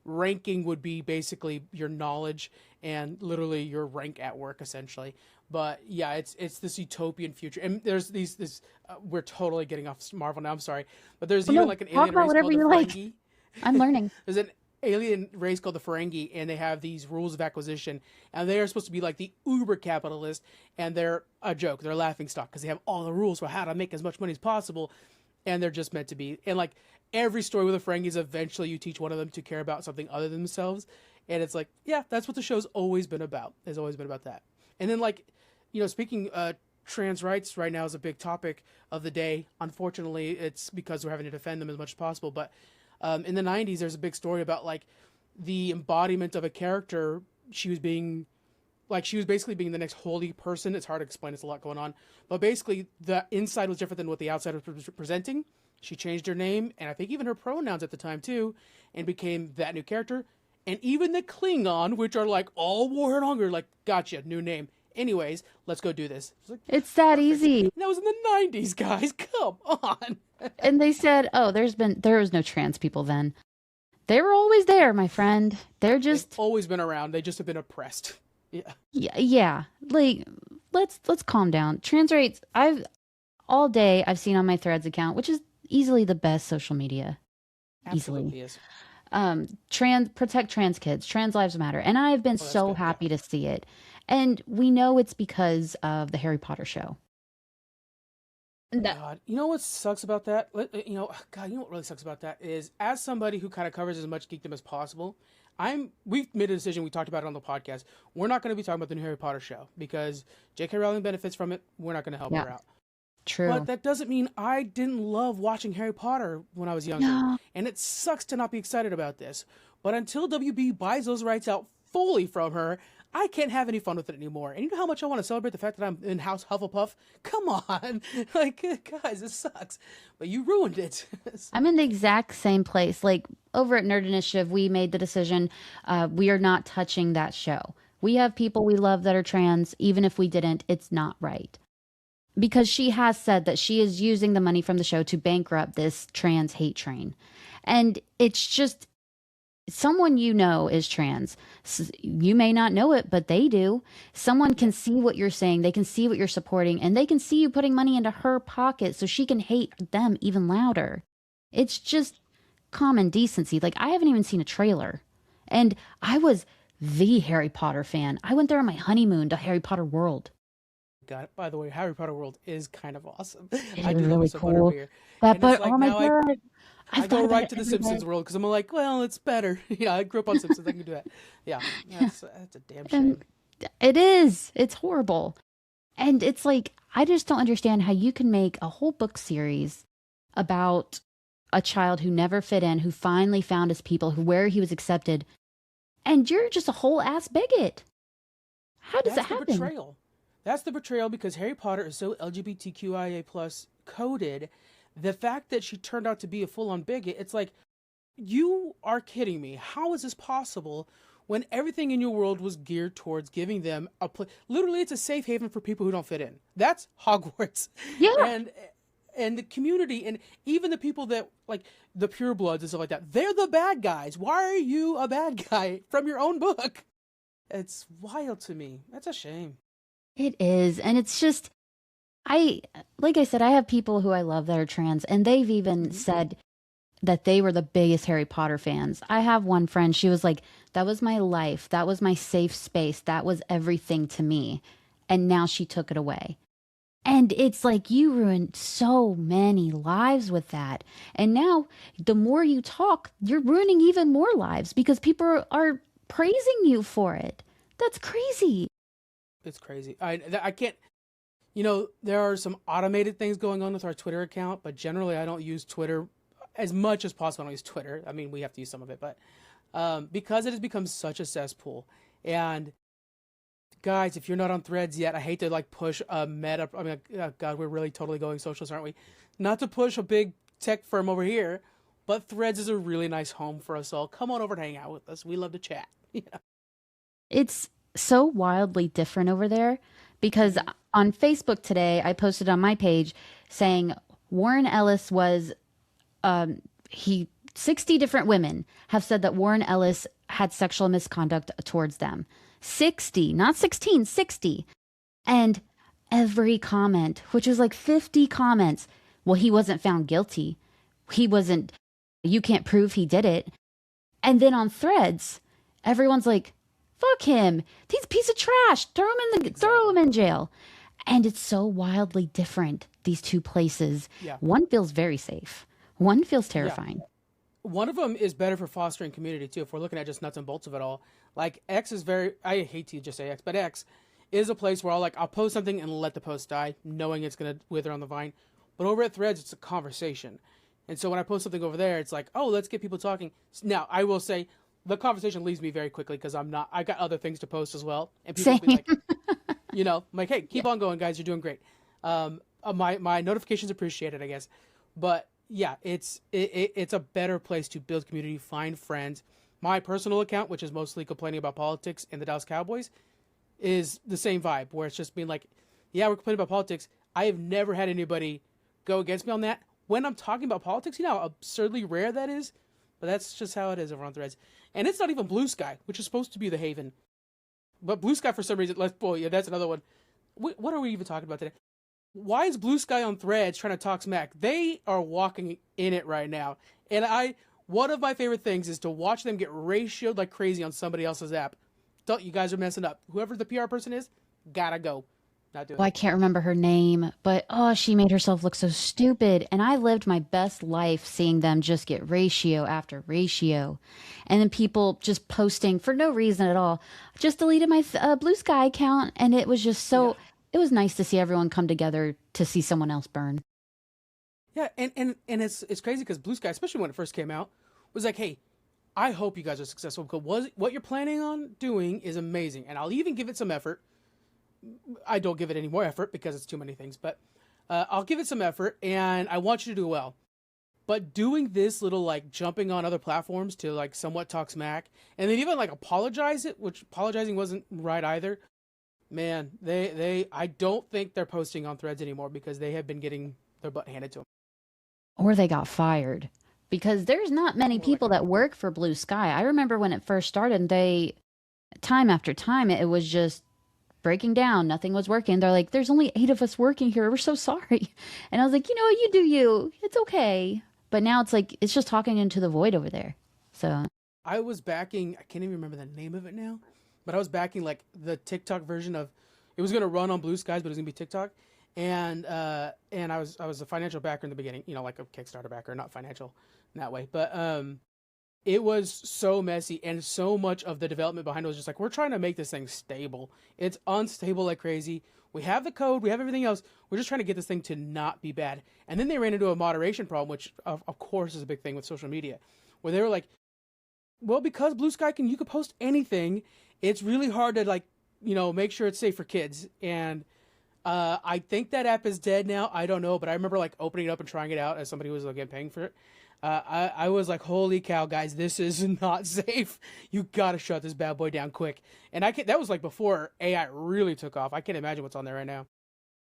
ranking would be basically your knowledge and literally your rank at work, essentially. But yeah, it's this utopian future. And there's we're totally getting off Marvel now. I'm sorry. But there's even like an alien race called the Ferengi. I'm learning. There's an alien race called the Ferengi, and they have these rules of acquisition, and they are supposed to be like the uber capitalist, and they're a joke. They're a laughing stock because they have all the rules for how to make as much money as possible, and they're just meant to be. And like every story with the Ferengis, eventually you teach one of them to care about something other than themselves, and it's like, yeah, that's what the show's always been about. It's always been about that. And then, like, speaking trans rights right now is a big topic of the day. Unfortunately, it's because we're having to defend them as much as possible, but in the 90s, there's a big story about, like, the embodiment of a character. She was basically being the next holy person. It's hard to explain. It's a lot going on. But basically, the inside was different than what the outside was presenting. She changed her name, and I think even her pronouns at the time, too, and became that new character. And even the Klingon, which are, like, all war and hunger, like, gotcha, new name. Anyways, let's go do this. It's that easy. And that was in the 90s, guys. Come on. And they said, oh, there was no trans people then. They were always there, my friend. They've always been around. They just have been oppressed. Yeah. Yeah. Like, let's calm down. Trans rights, all day I've seen on my Threads account, which is easily the best social media. Absolutely is. Protect trans kids. Trans lives matter. And I've been so happy to see it. And we know it's because of the Harry Potter show. God, you know what sucks about that? You know what really sucks about that is, as somebody who kind of covers as much geekdom as possible, we've made a decision. We talked about it on the podcast. We're not going to be talking about the new Harry Potter show because J.K. Rowling benefits from it. We're not going to help her out. True. But that doesn't mean I didn't love watching Harry Potter when I was younger. No. And it sucks to not be excited about this. But until WB buys those rights out fully from her, I can't have any fun with it anymore. And you know how much I want to celebrate the fact that I'm in House Hufflepuff? Come on. Like, guys, this sucks. But you ruined it. I'm in the exact same place. Like over at Nerd Initiative, we made the decision we are not touching that show. We have people we love that are trans. Even if we didn't, it's not right. Because she has said that she is using the money from the show to bankrupt this trans hate train. And it's just someone you know is trans. You may not know it, but they do. Someone can see what you're saying, they can see what you're supporting, and they can see you putting money into her pocket so she can hate them even louder. It's just common decency. Like, I haven't even seen a trailer. And I was the Harry Potter fan. I went there on my honeymoon to Harry Potter World. Got it. By the way, Harry Potter World is kind of awesome. It I is do love me really some cool. Butterbeer. That, And it's but like oh my now God, I I go thought about right it to the every day. Simpsons world because I'm like, well, it's better. Yeah, I grew up on Simpsons. I can do that. Yeah, that's a damn And shame. it is. It's horrible. And it's like, I just don't understand how you can make a whole book series about a child who never fit in, who finally found his people, who where he was accepted, and you're just a whole ass bigot. How does that That's the happen? betrayal. That's the betrayal because Harry Potter is so LGBTQIA plus coded. The fact that she turned out to be a full on bigot, it's like, you are kidding me. How is this possible when everything in your world was geared towards giving them a place? Literally, it's a safe haven for people who don't fit in. That's Hogwarts. Yeah. And and the community and even the people that like the purebloods and stuff like that, they're the bad guys. Why are you a bad guy from your own book? It's wild to me. That's a shame. It is. And it's just, I, like I said, I have people who I love that are trans, and they've even Hmm. said that they were the biggest Harry Potter fans. I have one friend, she was like, that was my life. That was my safe space. That was everything to me. And now she took it away. And it's like you ruined so many lives with that. And now the more you talk, you're ruining even more lives because people are praising you for it. That's crazy. It's crazy. I can't. You know, there are some automated things going on with our Twitter account, but generally I don't use Twitter as much as possible. I don't use Twitter. I mean, we have to use some of it, but because it has become such a cesspool. And guys, if you're not on Threads yet, I hate to like push a meta. I mean, God, we're really totally going socials, aren't we? Not to push a big tech firm over here, but Threads is a really nice home for us all. Come on over and hang out with us. We love to chat. Yeah. It's so wildly different over there because Hmm. on Facebook today, I posted on my page saying Warren Ellis was he 60 different women have said that Warren Ellis had sexual misconduct towards them. 60, not 16, 60. And every comment, which was like 50 comments, well, he wasn't found guilty. He wasn't, you can't prove he did it. And then on threads, everyone's like, fuck him. He's a piece of trash. Throw him Exactly. in jail. And it's so wildly different, these two places. Yeah. One feels very safe. One feels Yeah. terrifying. One of them is better for fostering community too. If we're looking at just nuts and bolts of it all, like X is very. I hate to just say X, but X is a place where I'll post something and let the post die, knowing it's gonna wither on the vine. But over at Threads, it's a conversation, and so when I post something over there, it's like, oh, let's get people talking. Now, I will say, the conversation leaves me very quickly because I'm not. I got other things to post as well, and people will be Same. like, I'm like, hey, Yeah. keep on going, guys. You're doing great. My notifications appreciated, I guess, but yeah, it's a better place to build community, find friends. My personal account, which is mostly complaining about politics and the Dallas Cowboys, is the same vibe where it's just being like, yeah, we're complaining about politics. I have never had anybody go against me on that. When I'm talking about politics, you know how absurdly rare that is, but that's just how it is over on Threads. And it's not even Blue Sky, which is supposed to be the haven. But Blue Sky, for some reason, let's boy, yeah, that's another one. What are we even talking about today? Why is Blue Sky on Threads trying to talk smack? They are walking in it right now. And one of my favorite things is to watch them get ratioed like crazy on somebody else's app. Don't, you guys are messing up. Whoever the PR person is, gotta go. Not doing Well, I it. can't remember her name, but oh, she made herself look so stupid. And I lived my best life seeing them just get ratio after ratio. And then people just posting for no reason at all. Just deleted my Blue Sky account. And it was just Yeah. so, it was nice to see everyone come together to see someone else burn. Yeah, and it's crazy because Blue Sky, especially when it first came out, was like, hey, I hope you guys are successful because what you're planning on doing is amazing, and I'll even give it some effort. I don't give it any more effort because it's too many things, but I'll give it some effort, and I want you to do well. But doing this little like jumping on other platforms to like somewhat talk smack, and then even like apologize it, which apologizing wasn't right either. Man, they I don't think they're posting on Threads anymore because they have been getting their butt handed to them. Or they got fired. Because there's not many Or like, people that work for Blue Sky. I remember when it first started, time after time, it was just breaking down. Nothing was working. They're like, there's only 8 of us working here. We're so sorry. And I was like, you know what? You do you. It's okay. But now it's like, it's just talking into the void over there. So, I was backing. I can't even remember the name of it now, but I was backing like the TikTok version of. It was gonna run on Blue Skies, but it was gonna be TikTok, and I was a financial backer in the beginning, like a Kickstarter backer, not financial in that way, but it was so messy and so much of the development behind it was just like we're trying to make this thing stable. It's unstable like crazy. We have the code, we have everything else. We're just trying to get this thing to not be bad. And then they ran into a moderation problem, which of course is a big thing with social media, where they were like, well, because Blue Sky you could post anything, it's really hard to like, make sure it's safe for kids. And I think that app is dead now. I don't know, but I remember like opening it up and trying it out as somebody who was again paying for it. I was like, holy cow, guys, this is not safe. You gotta shut this bad boy down quick. And that was like before AI really took off. I can't imagine what's on there right now.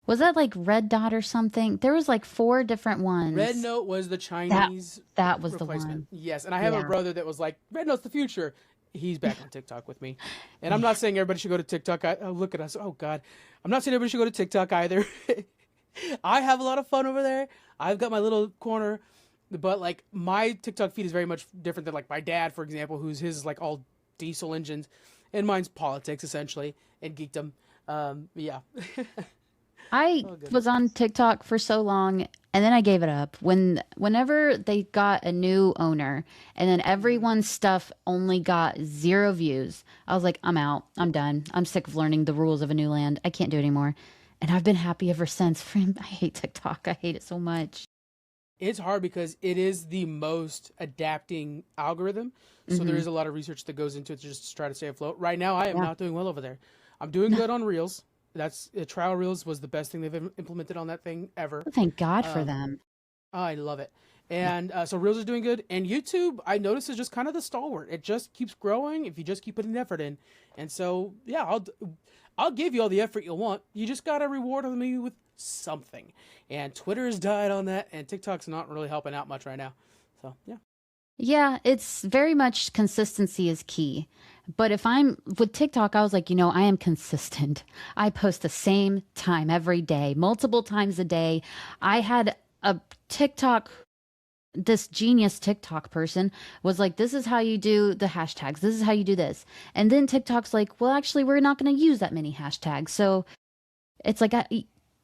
was that like Red Dot or something? There was like 4 different ones. Red Note was the That Chinese that was the replacement. one. Yes, and I have a Yeah. brother that was like, Red Note's the future. He's back on TikTok with me. And I'm not saying everybody should go to TikTok. Look at us. Oh, God. I'm not saying everybody should go to TikTok either. I have a lot of fun over there. I've got my little corner. But, like, my TikTok feed is very much different than, like, my dad, for example, who's his, like, all diesel engines. And mine's politics, essentially, and geekdom. Yeah. I Oh, was goodness. on TikTok for so long and then I gave it up. Whenever they got a new owner and then Hmm. everyone's stuff only got 0 views, I was like, I'm out. I'm done. I'm sick of learning the rules of a new land. I can't do it anymore. And I've been happy ever since. Friend, I hate TikTok. I hate it so much. It's hard because it is the most adapting algorithm. So there Hmm. is a lot of research that goes into it to just try to stay afloat. Right now, I am Yeah. not doing well over there. I'm doing good on Reels. That's trial Reels was the best thing they've implemented on that thing ever. Thank God for Um, them. I love it. Yeah. And so Reels is doing good. And YouTube, I notice, is just kind of the stalwart. It just keeps growing if you just keep putting effort in. And so, yeah, I'll give you all the effort you'll want. You just got to reward me with something. And Twitter has died on that, and TikTok's not really helping out much right now. So, yeah. Yeah, it's very much consistency is key. But if I'm with TikTok, I was like, I am consistent. I post the same time every day, multiple times a day. I had a TikTok, this genius TikTok person was like, this is how you do the hashtags. This is how you do this. And then TikTok's like, well, actually, we're not going to use that many hashtags. So it's like,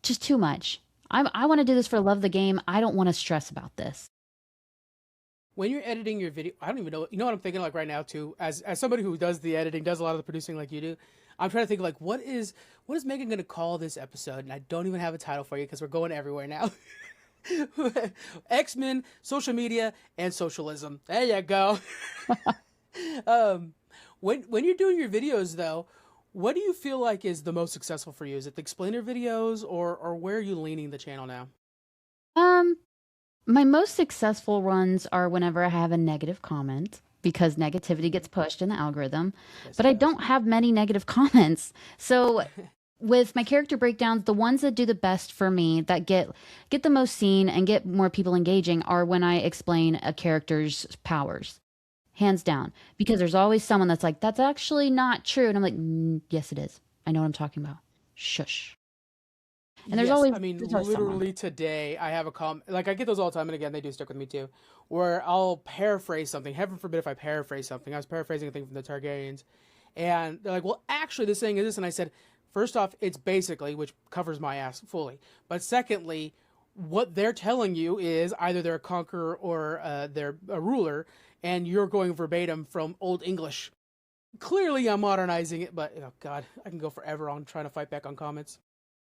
just too much. I want to do this for the love of the game. I don't want to stress about this. When you're editing your video, I don't even know. You know what I'm thinking like right now too. As somebody who does the editing, does a lot of the producing like you do, I'm trying to think like what is Megan going to call this episode? And I don't even have a title for you because we're going everywhere now. X-Men, social media, and socialism. There you go. um, when you're doing your videos though, what do you feel like is the most successful for you? Is it the explainer videos or where are you leaning the channel now? Um, My most successful runs are whenever I have a negative comment because negativity gets pushed in the algorithm, Yes, but it I does. don't have many negative comments. So with my character breakdowns, the ones that do the best for me that get the most seen and get more people engaging are when I explain a character's powers. Hands down, because there's always someone that's like, that's actually not true. And I'm like, yes, it is. I know what I'm talking about. Shush. And Yes, I mean, there's always someone. literally today I have a comment, like I get those all the time, and again, they do stick with me too, where I'll paraphrase something. Heaven forbid if I paraphrase something. I was paraphrasing a thing from the Targaryens, and they're like, well, actually, this thing is this. And I said, first off, it's basically, which covers my ass fully. But secondly, what they're telling you is either they're a conqueror or they're a ruler, and you're going verbatim from Old English. Clearly, I'm modernizing it, but oh God, I can go forever on trying to fight back on comments.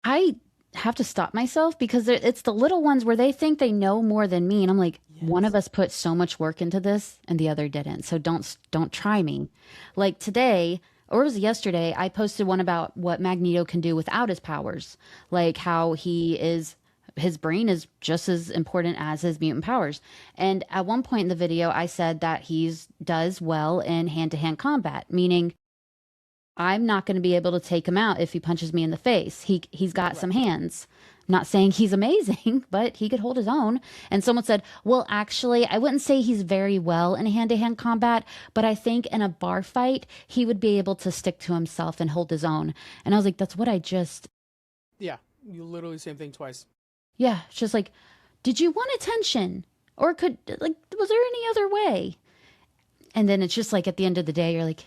I have to stop myself because it's the little ones where they think they know more than me, and I'm like, one of Yes. us put so much work into this and the other didn't. So don't try me. Like today, or it was yesterday, I posted one about what Magneto can do without his powers, like how his brain is just as important as his mutant powers. And at one point in the video, I said that he's does well in hand-to-hand combat, meaning I'm not going to be able to take him out if he punches me in the face. He's got some Right. hands. Not saying he's amazing, but he could hold his own. And someone said, "Well, actually, I wouldn't say he's very well in hand-to-hand combat, but I think in a bar fight, he would be able to stick to himself and hold his own." And I was like, "That's what I just Yeah. You literally same thing twice. yeah, it's just like, did you want attention? Or could like was there any other way?" And then it's just like at the end of the day, you're like,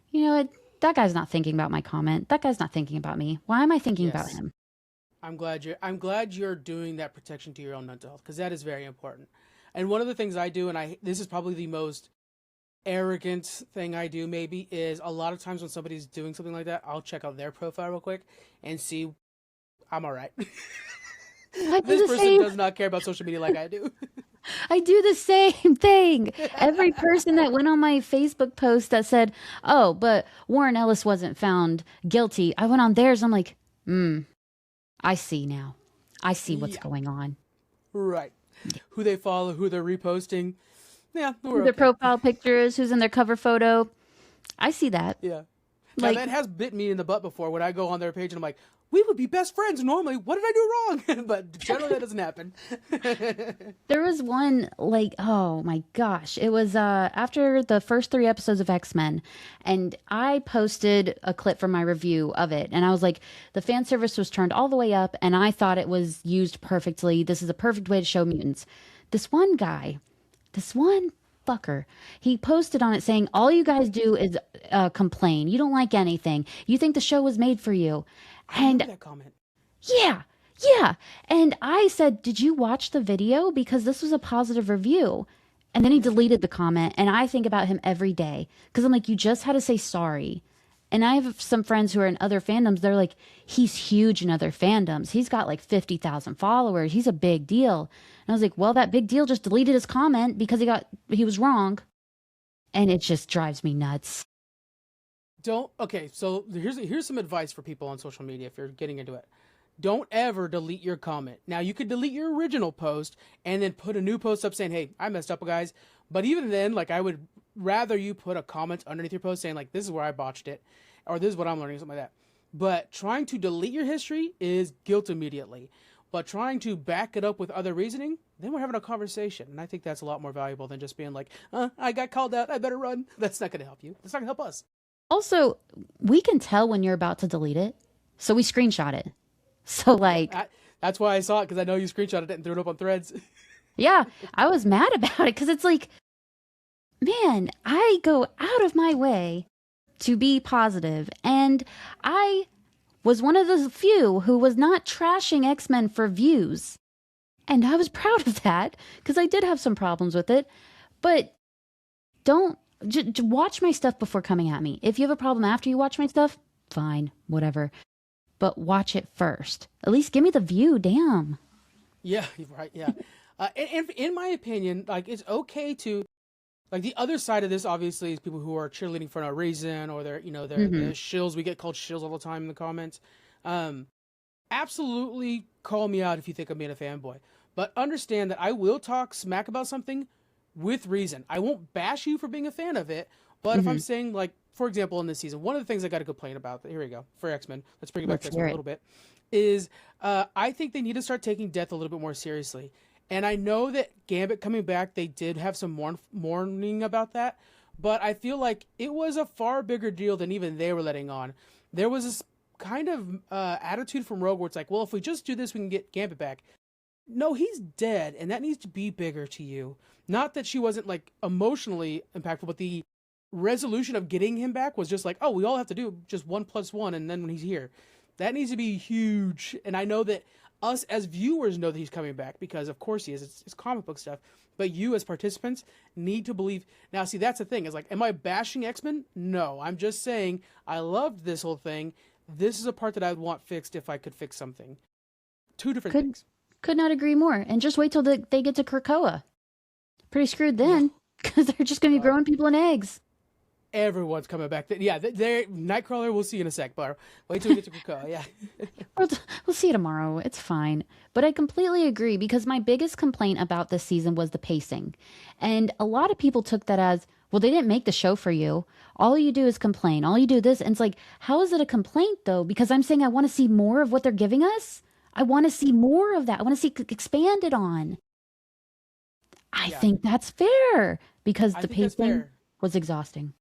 "You know what? That guy's not thinking about my comment. That guy's not thinking about me. Why am I thinking about Yes. him?" I'm glad you're doing that protection to your own mental health because that is very important. And one of the things I do, and I this is probably the most arrogant thing I do maybe, is a lot of times when somebody's doing something like that, I'll check out their profile real quick and see I'm all right. I do This the person same. does not care about social media like I do. I do the same thing. Every person that went on my Facebook post that said, "Oh, but Warren Ellis wasn't found guilty," I went on theirs. I'm like, I see now. I see what's Yeah, going on. right. Who they follow, who they're reposting. Yeah, Who we're their okay. profile picture is, who's in their cover photo. I see that. Yeah. Now Like, that has bit me in the butt before when I go on their page and I'm like, we would be best friends normally. What did I do wrong? But generally that doesn't happen. there was one like, oh my gosh, it was after the first 3 episodes of X-Men, and I posted a clip from my review of it, and I was like, the fan service was turned all the way up, and I thought it was used perfectly. This is a perfect way to show mutants. This one guy, this one fucker, he posted on it saying, all you guys do is complain. You don't like anything. You think the show was made for you. I remember And that comment. yeah, yeah. And I said, "Did you watch the video? Because this was a positive review." And then he Yeah. deleted the comment. And I think about him every day because I'm like, you just had to say sorry. And I have some friends who are in other fandoms. They're like, he's huge in other fandoms. He's got like 50,000 followers. He's a big deal. And I was like, well, that big deal just deleted his comment because he was wrong. And it just drives me nuts. Don't okay, so here's some advice for people on social media if you're getting into it. Don't ever delete your comment. Now you could delete your original post and then put a new post up saying, "Hey, I messed up, guys." But even then, like I would rather you put a comment underneath your post saying like, "This is where I botched it," or "This is what I'm learning," something like that. But trying to delete your history is guilt immediately. But trying to back it up with other reasoning, then we're having a conversation, and I think that's a lot more valuable than just being like, "I got called out. I better run." That's not going to help you. That's not going to help us. Also, we can tell when you're about to delete it. So we screenshot it. So, Yep, like, that's why I saw it because I know you screenshotted it and threw it up on Threads. yeah, I was mad about it because it's like, man, I go out of my way to be positive, and I was one of the few who was not trashing X-Men for views. And I was proud of that because I did have some problems with it. But don't watch my stuff before coming at me. If you have a problem after you watch my stuff, fine, whatever. But watch it first. At least give me the view, damn. Yeah, right. Yeah, and in my opinion, like it's okay to like the other side of this. Obviously, is people who are cheerleading for no reason, or they're the Mm-hmm. shills. We get called shills all the time in the comments. Um, Absolutely call me out if you think I'm being a fanboy, but understand that I will talk smack about something with reason. I won't bash you for being a fan of it, but if I'm Mm-hmm. saying like, for example, in this season, one of the things I got to complain about. Here we go for X Men. Let's bring it back to Let's X Men hear a it. little bit. Is I think they need to start taking death a little bit more seriously. And I know that Gambit coming back, they did have some mourning about that, but I feel like it was a far bigger deal than even they were letting on. There was this kind of attitude from Rogue where it's like, well, if we just do this, we can get Gambit back. No, he's dead, and that needs to be bigger to you. Not that she wasn't like emotionally impactful, but the resolution of getting him back was just like, oh, we all have to do just 1+1, and then when he's here, that needs to be huge. And I know that us as viewers know that he's coming back because of course he is. It's comic book stuff. But you as participants need to believe. Now, see, that's the thing. Is like, am I bashing X-Men? No, I'm just saying I loved this whole thing. This is a part that I would want fixed if I could fix something. Two different Could things. could not agree more. And just wait till they get to Krakoa. Pretty screwed Yeah. then, because they're just going to be God. growing people in eggs. Everyone's coming back. Yeah, they're Nightcrawler. We'll see you in a sec, but wait till we get to Krakoa. Yeah. We'll see you tomorrow. It's fine. But I completely agree because my biggest complaint about this season was the pacing. And a lot of people took that as, well, they didn't make the show for you. All you do is complain. All you do this. And it's like, how is it a complaint though? Because I'm saying I want to see more of what they're giving us. I want to see more of that. I want to see expanded on. I Yeah. think that's fair because I the think that's pacing fair. was exhausting.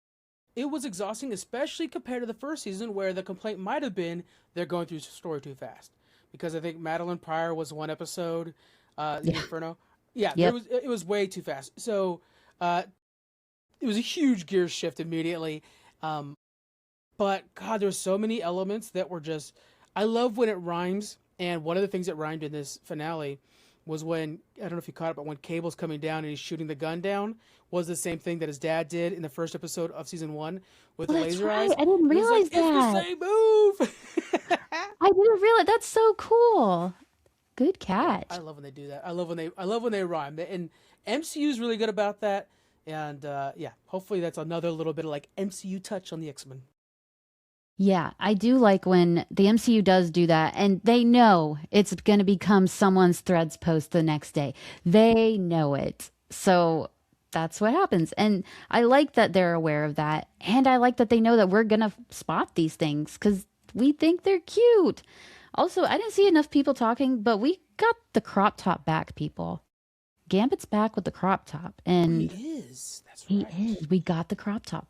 It was exhausting, especially compared to the first season, where the complaint might have been they're going through the story too fast. Because I think Madeline Pryor was one episode, the Yeah. Inferno. Yeah, Yep. it was way too fast. So uh, it was a huge gear shift immediately. Um, but God, there's so many elements that were just. I love when it rhymes, and one of the things that rhymed in this finale was when I don't know if you caught it, but when Cable's coming down and he's shooting the gun down was the same thing that his dad did in the first episode of season one with Oh, the that's laser right. eyes. I didn't And he's like, realize "It's the that. same move." I didn't realize. That's so cool. Good Yeah, I catch. love when they do that. I love when they rhyme. And MCU is really good about that. And yeah, hopefully that's another little bit of like MCU touch on the X-Men. Yeah, I do like when the MCU does do that and they know it's going to become someone's threads post the next day. They know it. So that's what happens. And I like that they're aware of that. And I like that they know that we're going to spot these things because we think they're cute. Also, I didn't see enough people talking, but we got the crop top back, people. Gambit's back with the crop top, Oh, he and is. That's he right. is. We got the crop top.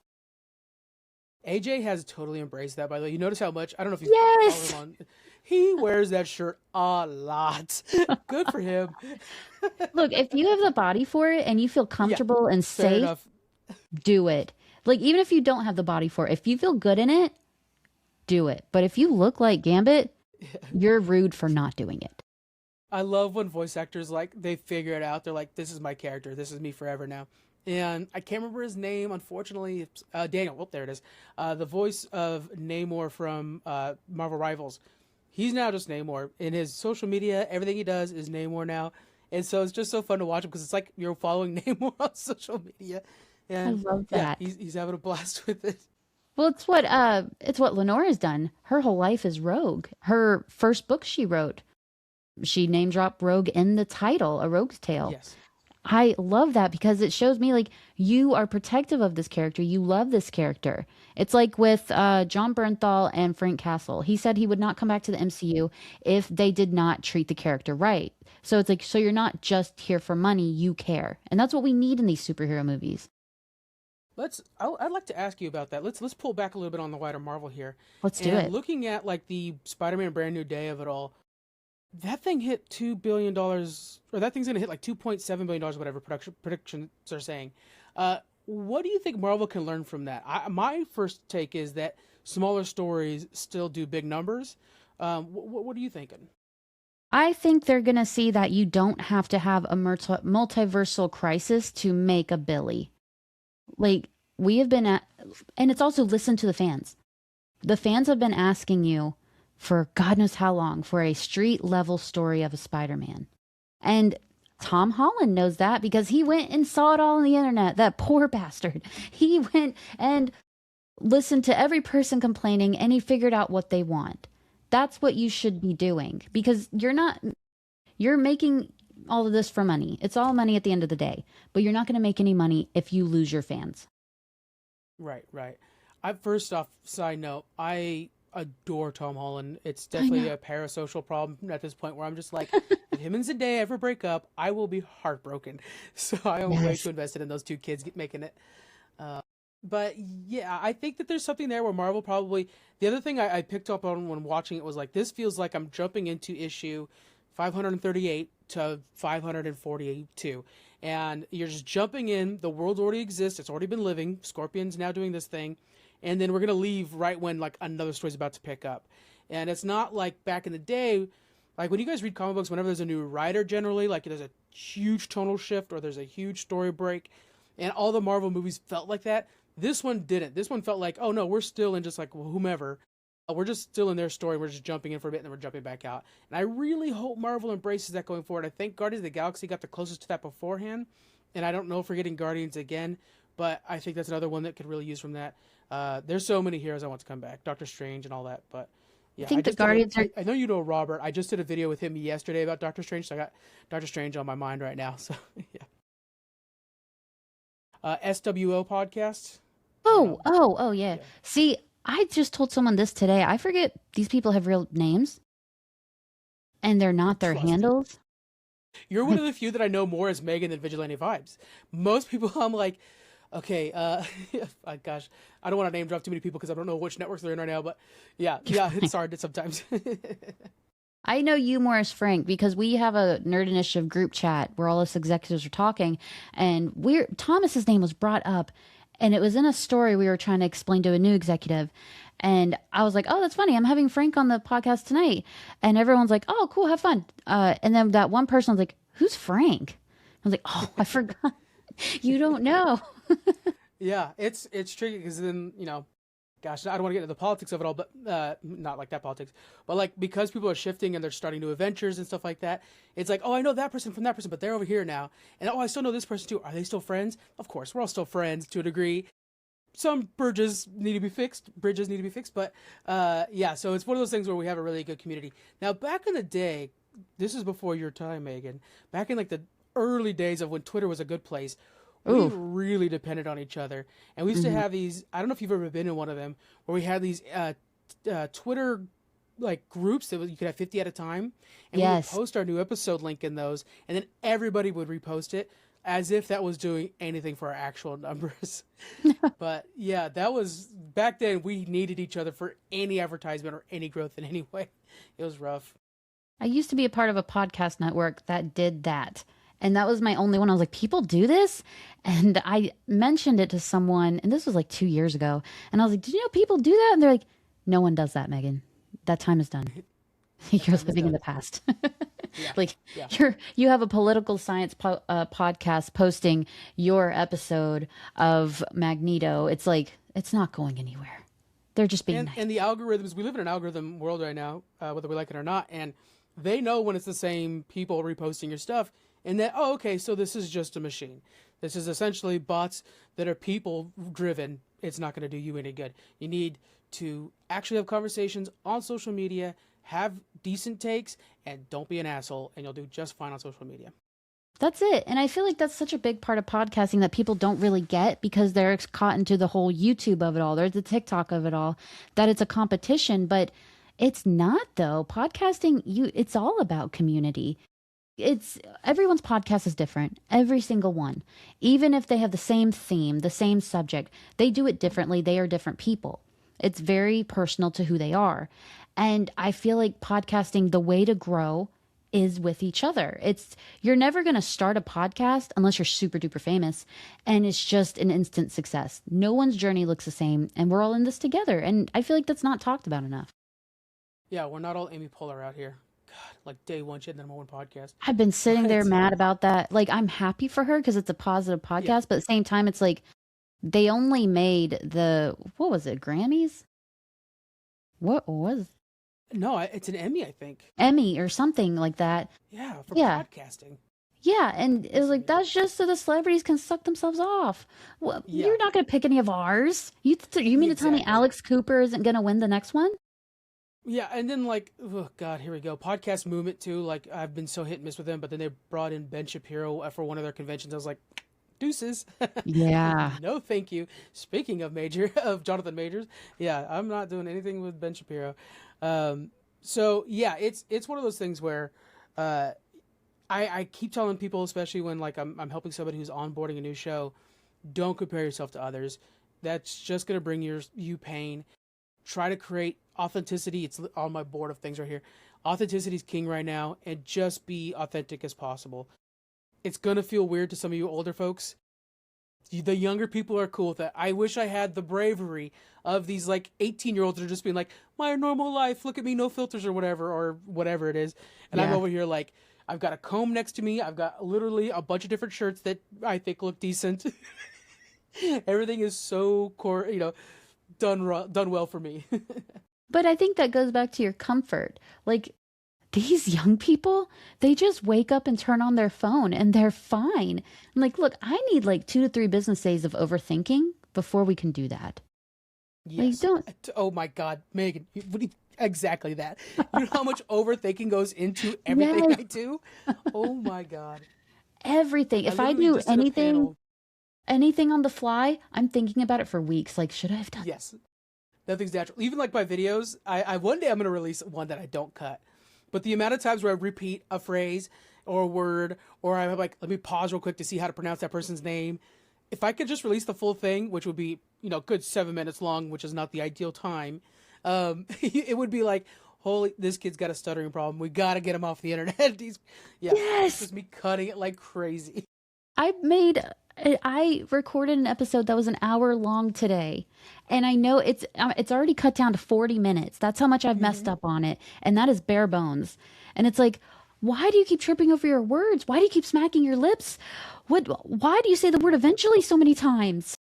AJ has totally embraced that, by the way. You notice how much, I don't know if you follow him Yes. on, he wears that shirt a lot. Good for him. Look, if you have the body for it and you feel Yeah, comfortable and fair safe, enough. do it. Like, even if you don't have the body for it, if you feel good in it, do it. But if you look like Gambit, you're rude for not doing it. I love when voice actors like they figure it out. They're like, "This is my character. This is me forever now." And I can't remember his name, unfortunately. It's, Daniel. Oh, there it is. The voice of Namor from Marvel Rivals. He's now just Namor. In his social media, everything he does is Namor now. And so it's just so fun to watch him because it's like you're following Namor on social media. I And love yeah, that. he's having a blast with it. Well, it's what Lenore's done. Her whole life is Rogue. Her first book she wrote, she name dropped Rogue in the title, A Rogue's Tale. Yes. I love that because it shows me like you are protective of this character. You love this character. It's like with John Bernthal and Frank Castle. He said he would not come back to the MCU if they did not treat the character right. So it's like, so you're not just here for money, you care. And that's what we need in these superhero movies. I'd like to ask you about that. Let's pull back a little bit on the wider Marvel here. Let's do And it. looking at like the Spider-Man Brand New Day of it all, that thing hit $2 billion, or that thing's gonna hit like $2.7 billion, whatever production predictions are saying. What do you think Marvel can learn from that? My first take is that smaller stories still do big numbers. What are you thinking? I think they're going to see that you don't have to have a multiversal crisis to make a Billy. Like, we have been at, and it's also listen to the fans. The fans have been asking you for God knows how long for a street level story of a Spider Man. And Tom Holland knows that because he went and saw it all on the internet. That poor bastard. He went and listened to every person complaining and he figured out what they want. That's what you should be doing because you're making all of this for money. It's all money at the end of the day, but you're not going to make any money if you lose your fans. Right, right. I first off, side note, I adore Tom Holland. It's I definitely know. a parasocial problem at this point where I'm just like, if him and Zendaya ever break up, I will be heartbroken. So I am way Yes. too invested in those two kids making it. But yeah, I think that there's something there where Marvel probably. The other thing I picked up on when watching it was like, this feels like I'm jumping into issue 538 to 542. And you're just jumping in. The world already exists. It's already been living. Scorpion's now doing this thing. And then we're going to leave right when like another story's about to pick up. And it's not like back in the day, like when you guys read comic books, whenever there's a new writer, generally, like there's a huge tonal shift or there's a huge story break. And all the Marvel movies felt like that. This one didn't. This one felt like, oh no, we're still in just like whomever We're just still in their story. We're just jumping in for a bit and then we're jumping back out. And I really hope Marvel embraces that going forward. I think Guardians of the Galaxy got the closest to that beforehand, and I don't know if we're getting Guardians again, but I think that's another one that could really use from that. There's so many heroes I want to come back, Doctor Strange and all that. But I yeah, think the Guardians are. I know you know Robert. I just did a video with him yesterday about Doctor Strange, so I got Doctor Strange on my mind right now. So yeah, SWO podcast. Oh, yeah. See, I just told someone this today. I forget these people have real names, and they're not their handles. You're one of the few that I know more as Megan than Vigilante Vibes. Most people, I'm like, okay, gosh, I don't want to name drop too many people because I don't know which networks they're in right now. But yeah, it's hard sometimes. I know you more as Frank because we have a Nerd Initiative group chat where all us executives are talking, and Thomas's name was brought up, and it was in a story we were trying to explain to a new executive, and I was like, "Oh, that's funny. I'm having Frank on the podcast tonight," and everyone's like, "Oh, cool, have fun." And then that one person was like, "Who's Frank?" I was like, "Oh, I forgot. You don't know." Yeah, it's tricky because then gosh, I don't want to get into the politics of it all, but not like that politics, but like because people are shifting and they're starting new adventures and stuff like that, it's like, oh, I know that person from that person, but they're over here now, and oh, I still know this person too. Are they still friends? Of course, we're all still friends to a degree. Some bridges need to be fixed. But yeah, so it's one of those things where we have a really good community. Now, back in the day, this is before your time, Megan. Back in like the early days of when Twitter was a good place, we really depended on each other, and we used to have these. I don't know if you've ever been in one of them, where we had these Twitter like groups that you could have 50 at a time, and we would post our new episode link in those, and then everybody would repost it as if that was doing anything for our actual numbers. But yeah, that was back then. We needed each other for any advertisement or any growth in any way. It was rough. I used to be a part of a podcast network that did that. And that was my only one. I was like, people do this? And I mentioned it to someone, and this was like 2 years ago. And I was like, did you know people do that? And they're like, no one does that, Megan. That time is done. You're living in the past. You have a political science podcast posting your episode of Magneto. It's like, it's not going anywhere. They're just being nice. And the algorithms, we live in an algorithm world right now, whether we like it or not. And they know when it's the same people reposting your stuff. And that, oh, okay, so this is just a machine. This is essentially bots that are people driven. It's not going to do you any good. You need to actually have conversations on social media, have decent takes, and don't be an asshole, and you'll do just fine on social media. That's it. And I feel like that's such a big part of podcasting that people don't really get because they're caught into the whole YouTube of it all. There's the TikTok of it all, that it's a competition, but it's not though. Podcasting, it's all about community. Everyone's podcast is different, every single one. Even if they have the same theme, the same subject, they do it differently. They are different people. It's very personal to who they are. And I feel like podcasting, the way to grow is with each other. You're never going to start a podcast unless you're super duper famous and it's just an instant success. No one's journey looks the same, and we're all in this together. And I feel like that's not talked about enough. Yeah, we're not all Amy Poehler out here. God, like day one, she had the #1 podcast. I've been sitting there mad about that. Like, I'm happy for her because it's a positive podcast, but at the same time, it's like they only made what was it, Grammys? What was? No, it's an Emmy, I think. Emmy or something like that. Yeah, for podcasting. Yeah, and it was like, that's just so the celebrities can suck themselves off. Well, you're not going to pick any of ours. You mean to tell me Alex Cooper isn't going to win the next one? Yeah, and then like, oh God, here we go. Podcast movement too. Like, I've been so hit and miss with them, but then they brought in Ben Shapiro for one of their conventions. I was like, deuces. Yeah. No, thank you. Speaking of Jonathan Majors, yeah, I'm not doing anything with Ben Shapiro. So yeah, it's one of those things where, I keep telling people, especially when like I'm helping somebody who's onboarding a new show, don't compare yourself to others. That's just gonna bring you pain. Try to create authenticity. It's on my board of things right here. Authenticity is king right now, and just be authentic as possible. It's gonna feel weird to some of you older folks. The younger people are cool with that. I wish I had the bravery of these like 18-year-olds that are just being like, my normal life, look at me, no filters or whatever it is. And I'm over here like, I've got a comb next to me. I've got literally a bunch of different shirts that I think look decent. Everything is so done well for me. But I think that goes back to your comfort. Like these young people, they just wake up and turn on their phone and they're fine. I'm like, look, I need like 2 to 3 business days of overthinking before we can do that. Like, Yes. don't, Oh my God, Megan, exactly that. You know how much overthinking goes into everything yes, I do? Oh my God. everything. I If I literally do just did a anything, panel. anything on the fly, I'm thinking about it for weeks. Like, should I have done? Yes, nothing's natural. Even like my videos, I one day I'm gonna release one that I don't cut. But the amount of times where I repeat a phrase or a word, or I have like, let me pause real quick to see how to pronounce that person's name. If I could just release the full thing, which would be, good 7 minutes long, which is not the ideal time, it would be like, holy, this kid's got a stuttering problem. We got to get him off the internet. Yeah, it's Yes. just me cutting it like crazy. I made I recorded an episode that was an hour long today. And I know it's already cut down to 40 minutes. That's how much I've messed Hmm. up on it. And that is bare bones. And it's like, why do you keep tripping over your words? Why do you keep smacking your lips? Why do you say the word eventually so many times?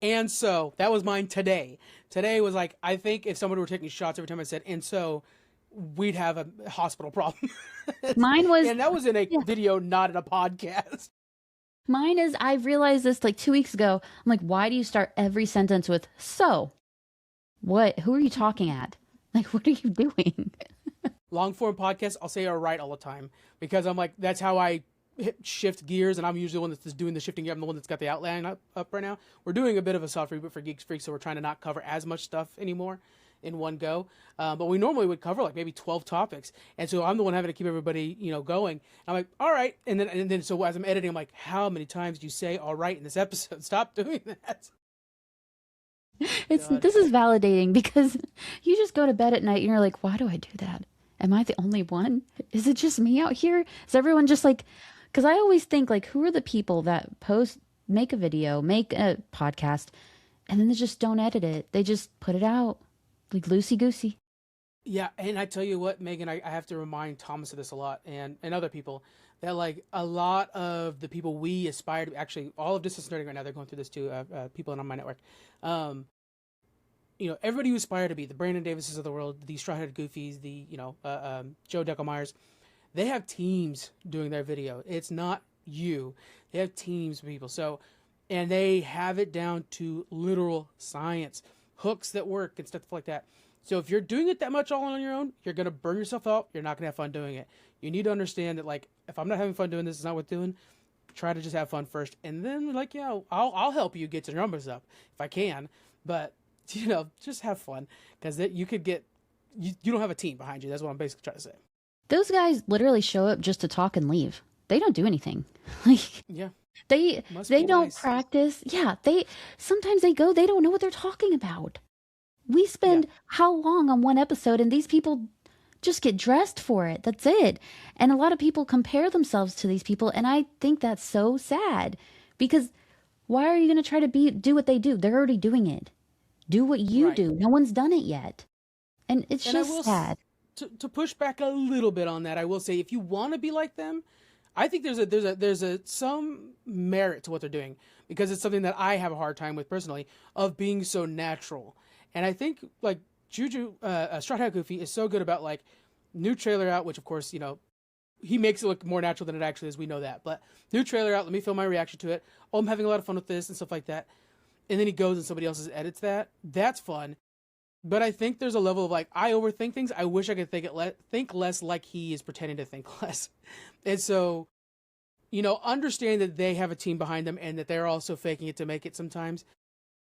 And so that was mine today. Today was like, I think if somebody were taking shots every time I said, and so, we'd have a hospital problem. Mine was And that was in a yeah. video, not in a podcast. Mine is I realized this like 2 weeks ago. I'm like, why do you start every sentence with so? What? Who are you talking at? Like, what are you doing? Long form podcasts, I'll say all right all the time because I'm like, that's how I shift gears. And I'm usually the one that's doing the shifting gear. I'm the one that's got the outline up right now. We're doing a bit of a soft reboot for Geeks Freaks, so we're trying to not cover as much stuff anymore in one go. But we normally would cover like maybe 12 topics. And so I'm the one having to keep everybody, going. I'm like, all right. And then so as I'm editing, I'm like, how many times do you say all right in this episode? Stop doing that. It's God. this is validating because you just go to bed at night and you're like, why do I do that? Am I the only one? Is it just me out here? Is everyone just like, because I always think like, who are the people that make a video, make a podcast, and then they just don't edit it. They just put it out like loosey goosey. Yeah, and I tell you what, Megan, I have to remind Thomas of this a lot, and other people, that like a lot of the people we aspire to, actually all of Distance Nerding right now, they're going through this too, people on my network. Um, everybody who aspire to be the Brandon Davises of the world, the Straw Hatted Goofies, the Joe Deckelmeyers, they have teams doing their video. It's not you. They have teams of people. So, and they have it down to literal science, hooks that work and stuff like that. So if you're doing it that much all on your own, you're gonna burn yourself out. You're not gonna have fun doing it. You need to understand that like if I'm not having fun doing this, it's not worth doing. Try to just have fun first, and then like I'll help you get your numbers up if I can. But just have fun because you could get you don't have a team behind you. That's what I'm basically trying to say. Those guys literally show up just to talk and leave. They don't do anything. Like Yeah, they must they be don't nice. practice. Yeah, they sometimes they go, they don't know what they're talking about. We Yeah. spend how long on one episode and these people just get dressed for it. That's it. And a lot of people compare themselves to these people and I think that's so sad because why are you going to try to do what they do? They're already doing it. Do what you Right. do. No one's done it yet. And it's And I just will sad. to push back a little bit on that. I will say if you want to be like them, I think there's a some merit to what they're doing because it's something that I have a hard time with personally of being so natural. And I think like Juju Straw Hat Goofy is so good about like new trailer out, which of course he makes it look more natural than it actually is. We know that, but new trailer out. Let me film my reaction to it. Oh, I'm having a lot of fun with this and stuff like that. And then he goes and somebody else edits that. That's fun. But I think there's a level of like I overthink things. I wish I could think less like he is pretending to think less. And so, understand that they have a team behind them and that they're also faking it to make it sometimes.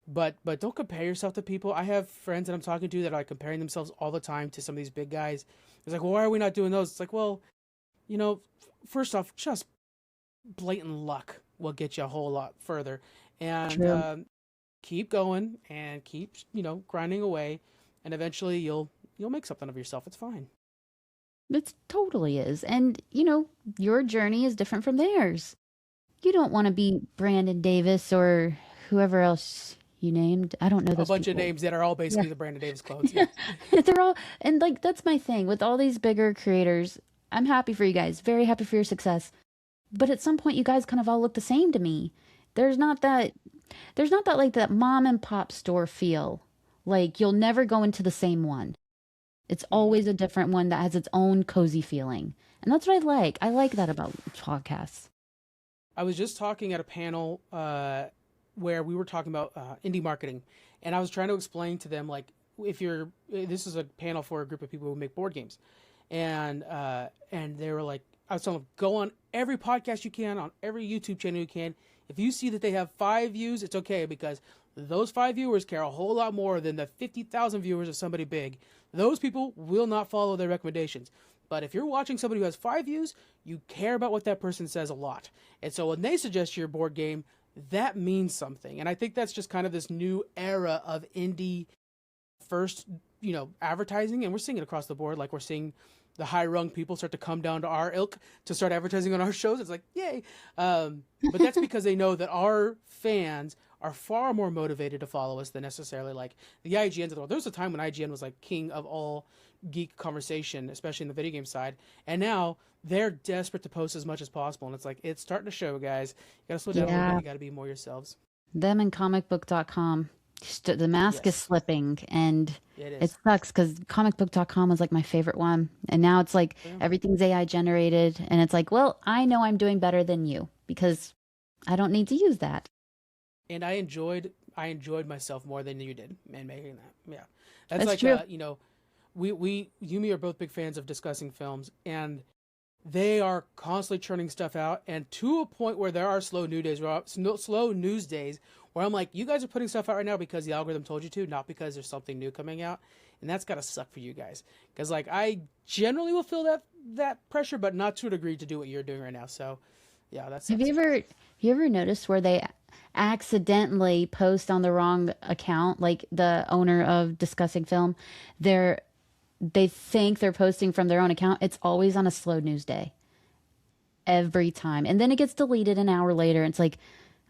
But don't compare yourself to people. I have friends that I'm talking to that are like comparing themselves all the time to some of these big guys. It's like, well, why are we not doing those? It's like, well, you know, first off, just blatant luck will get you a whole lot further. And True. keep going and keep grinding away, and eventually you'll make something of yourself. It's fine. It totally is. And, your journey is different from theirs. You don't want to be Brandon Davis or whoever else you named. I don't know A those bunch of people. names that are all Yeah. basically the Brandon Davis clones. Yeah. Yeah. They're all, and like, that's my thing with all these bigger creators. I'm happy for you guys, very happy for your success. But at some point, you guys kind of all look the same to me. There's not that, there's not that like that mom and pop store feel Like you'll never go into the same one. It's Mhm. always a different one that has its own cozy feeling. And that's what I like. I like that about podcasts. I was just talking at a panel where we were talking about indie marketing, and I was trying to explain to them like if you're this is a panel for a group of people who make board games, and they were like, I was telling them go on every podcast you can, on every YouTube channel you can. If you see that they have 5 views, it's okay because those 5 viewers care a whole lot more than the 50,000 viewers of somebody big. Those people will not follow their recommendations. But if you're watching somebody who has 5 views, you care about what that person says a lot. And so when they suggest your board game, that means something. And I think that's just kind of this new era of indie first, advertising. And we're seeing it across the board. Like we're seeing the high rung people start to come down to our ilk to start advertising on our shows. It's like, yay. But that's because they know that our fans are far more motivated to follow us than necessarily like the IGNs of the world. There was a time when IGN was like king of all geek conversation, especially in the video game side. And now they're desperate to post as much as possible. And it's like, it's starting to show, guys. You got to slow down a little bit. Yeah, You got to be more yourselves. them and comicbook.com. The mask is Yes, slipping and it it is. sucks because comicbook.com was like my favorite one. And now it's like Yeah. everything's AI generated. And it's like, well, I know I'm doing better than you because I don't need to use that. And I enjoyed myself more than you did in making that. Yeah. That's That's like, true. you and me are both big fans of discussing films, and they are constantly churning stuff out, and to a point where there are slow news days where I'm like, you guys are putting stuff out right now because the algorithm told you to, not because there's something new coming out, and that's gotta suck for you guys, because like I generally will feel that pressure, but not to a degree to do what you're doing right now. So yeah, that Have sucks. you ever noticed where they accidentally post on the wrong account, like the owner of Discussing Film, they're they think they're posting from their own account. It's always on a slow news day every time. And then it gets deleted an hour later. It's like,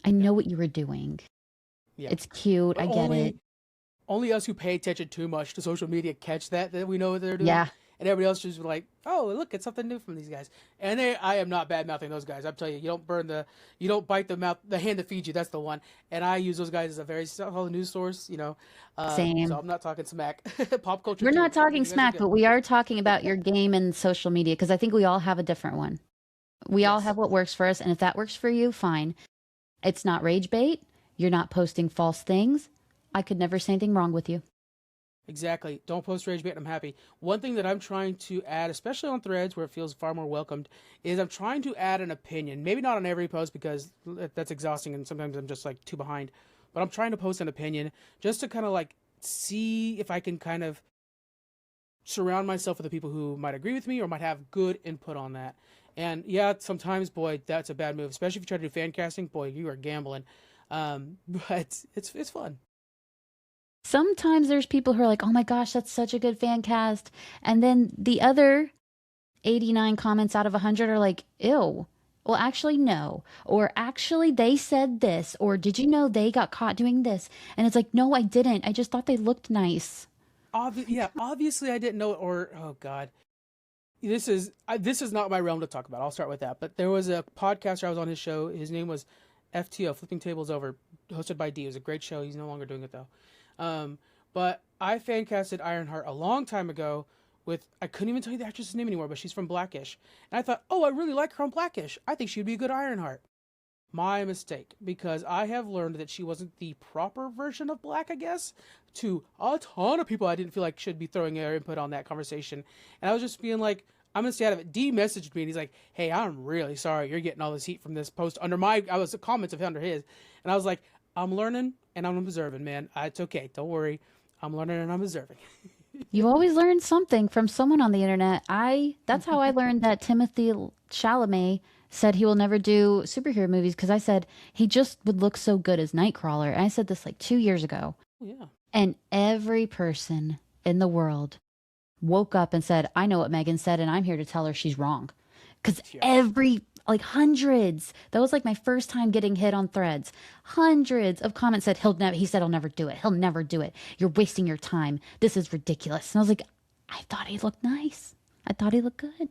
I Yeah, know what you were doing. yeah, It's cute. but I get it. only us who pay attention too much to social media catch that we know what they're doing, Yeah, and everybody else just like, oh, look, it's something new from these guys. And I am not bad mouthing those guys. I'm telling you, you don't bite the hand that feeds you. That's the one. And I use those guys as a very solid news source. So same. I'm not talking smack. Pop culture We're not too. talking You guys are smack, good. but we are talking about your game and social media because I think we all have a different one. We all Yes, have what works for us. And if that works for you, fine. It's not rage bait. You're not posting false things. I could never say anything wrong with you. exactly. Don't post rage bait. I'm happy. One thing that I'm trying to add, especially on Threads where it feels far more welcomed, is I'm trying to add an opinion. Maybe not on every post because that's exhausting and sometimes I'm just like too behind. But I'm trying to post an opinion just to kind of like see if I can kind of surround myself with the people who might agree with me or might have good input on that. And yeah, sometimes, boy, that's a bad move, especially if you try to do fan casting. Boy, you are gambling. But it's fun. Sometimes there's people who are like, oh my gosh, that's such a good fan cast. And then the other 89 comments out of 100 are like, ew. Well, actually, no. Or actually, they said this. Or did you know they got caught doing this? And it's like, no, I didn't. I just thought they looked nice. Yeah, obviously I didn't know, or oh god, this is not my realm to talk about. I'll start with that. But there was a podcaster I was on his show. His name was FTO, Flipping Tables Over, hosted by D. It was a great show. He's no longer doing it though. Um, but I fan casted Ironheart a long time ago with I couldn't even tell you the actress's name anymore, but she's from Blackish, and I thought, oh, I really like her on Blackish. I think she'd be a good Ironheart. My mistake, because I have learned that she wasn't the proper version of Black, I guess, to a ton of people I didn't feel like should be throwing their input on that conversation. And I was just being like, I'm gonna stay out of it. D messaged me and he's like, hey, I'm really sorry you're getting all this heat from this post under I was the comments of under his. And I was like, I'm learning and I'm observing, man. It's okay. Don't worry. I'm learning and I'm observing. You always learn something from someone on the internet. That's how I learned that Timothy Chalamet said he will never do superhero movies because I said he just would look so good as Nightcrawler. And I said this like 2 years ago. Yeah. And every person in the world woke up and said, I know what Megan said, and I'm here to tell her she's wrong. Because Yeah. like hundreds, that was like my first time getting hit on threads. Hundreds of comments said, he said, he'll never do it. He'll never do it. You're wasting your time. This is ridiculous. And I was like, I thought he looked nice. I thought he looked good.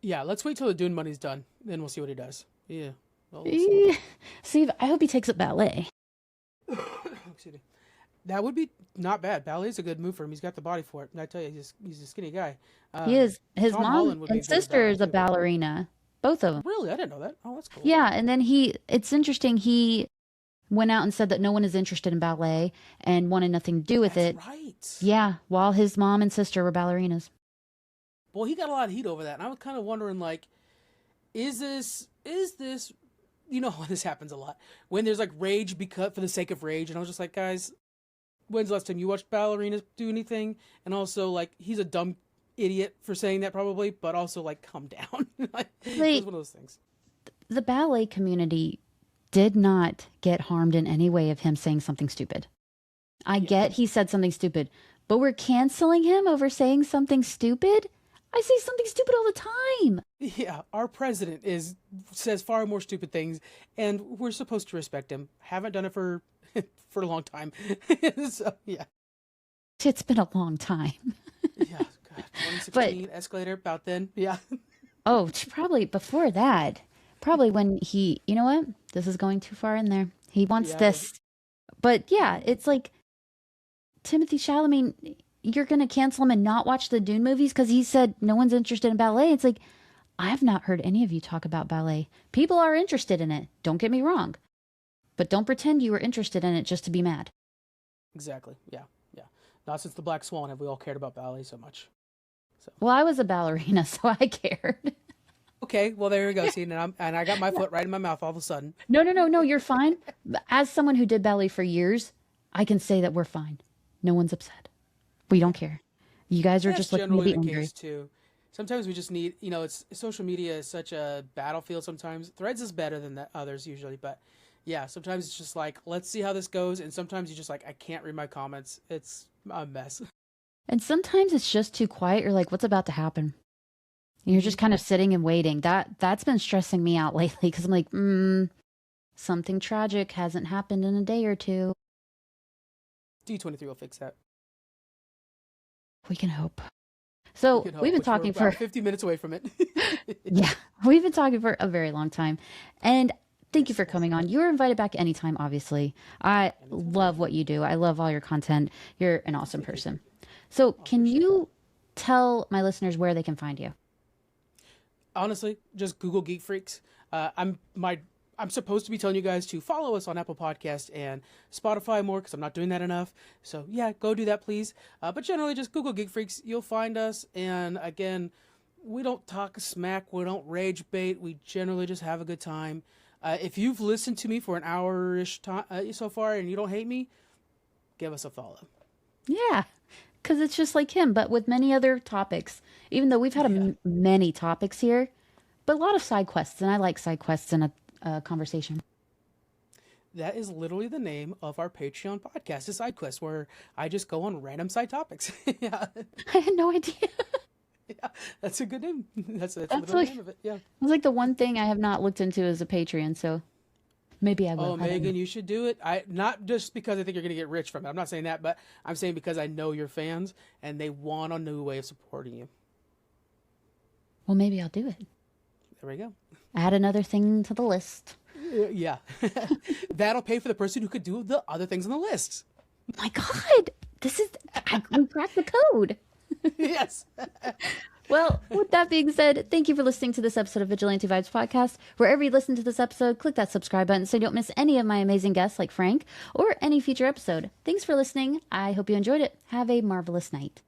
Yeah. Let's wait till the Dune money's done. Then we'll see what he does. Yeah. Well, we'll see. Eh, See, I hope he takes up ballet. Excuse me. That would be not bad. Ballet is a good move for him. He's got the body for it. And I tell you, he's a skinny guy. He is. His Tom mom Holland would be and good at sister ballet is a too. ballerina, both of them. Really, I didn't know that. Oh, that's cool. Yeah, and then it's interesting. He went out and said that no one is interested in ballet and wanted nothing to do with That's it. right. Yeah, while his mom and sister were ballerinas. Well, he got a lot of heat over that, and I was kind of wondering, like, is this you know this happens a lot when there's like rage because for the sake of rage, and I was just like, guys, when's the last time you watched ballerinas do anything? And also, like, he's a dumb idiot for saying that probably, but also like, calm down. Like, it was Like one of those things. the ballet community did not get harmed in any way of him saying something stupid. I Yeah, get he said something stupid, but we're canceling him over saying something stupid? I say something stupid all the time. yeah. Our president is says far more stupid things, and we're supposed to respect him. Haven't done it for for a long time. So yeah, It's been a long time. yeah. God, But 2016 escalator about then. Yeah, oh, probably before that. Probably when you know what? This is going too far in there. He wants yeah. It is. this. But yeah, it's like Timothy Chalamet, you're going to cancel him and not watch the Dune movies because he said no one's interested in ballet. It's like, I've not heard any of you talk about ballet. People are interested in it. Don't get me wrong. But don't pretend you were interested in it just to be mad. Exactly. Yeah, yeah. Not since the Black Swan have we all cared about ballet so much. So Well, I was a ballerina, so I cared. okay, well there we go. See, and I got my foot right in my mouth all of a sudden. No, no, no, no, you're fine. As someone who did ballet for years, I can say that we're fine. No one's upset. We don't care. You guys are That's just looking to generally be the angry. case too. Sometimes we just need, it's social media is such a battlefield. Sometimes Threads is better than the others usually, but yeah, sometimes it's just like, let's see how this goes, and sometimes you just like, I can't read my comments. It's a mess. And sometimes it's just too quiet. You're like, what's about to happen? And you're Hmm. just kind of sitting and waiting. That's been stressing me out lately because I'm like, something tragic hasn't happened in a day or two. D23 will fix that. We can hope. We So can we've hope, been which we're talking for about 50 minutes away from it. yeah, we've been talking for a very long time. And thank you Yes, for yes. coming on. You're invited back anytime, obviously. I Anytime. love what you do. I love all your content. You're an awesome Thank you. person. So I can appreciate that. you tell my listeners where they can find you? Honestly, just Google Geek Freaks. I'm supposed to be telling you guys to follow us on Apple Podcast and Spotify more because I'm not doing that enough. So yeah, go do that, please. But generally, just Google Geek Freaks. You'll find us. And again, we don't talk smack. We don't rage bait. We generally just have a good time. If you've listened to me for an hour-ish time so far and you don't hate me, give us a follow. Yeah, because it's just like him, but with many other topics. Even though we've had Yeah, many topics here, but a lot of side quests, and I like side quests in a conversation. that is literally the name of our Patreon podcast, a side quest where I just go on random side topics. Yeah, I had no idea. yeah, that's a good name. That's That's literally the like name of it. Yeah. it's like the one thing I have not looked into as a Patreon, so maybe I will. Oh, I don't know. Megan, you should do it. I not just because I think you're gonna get rich from it. I'm not saying that, but I'm saying because I know your fans and they want a new way of supporting you. Well, maybe I'll do it. There we go. Add another thing to the list. Yeah, that'll pay for the person who could do the other things on the list. My God, we cracked the code. Yes. Well, with that being said, thank you for listening to this episode of Vigilante Vibes Podcast. Wherever you listen to this episode, click that subscribe button so you don't miss any of my amazing guests like Frank or any future episode. Thanks for listening. I hope you enjoyed it. Have a marvelous night.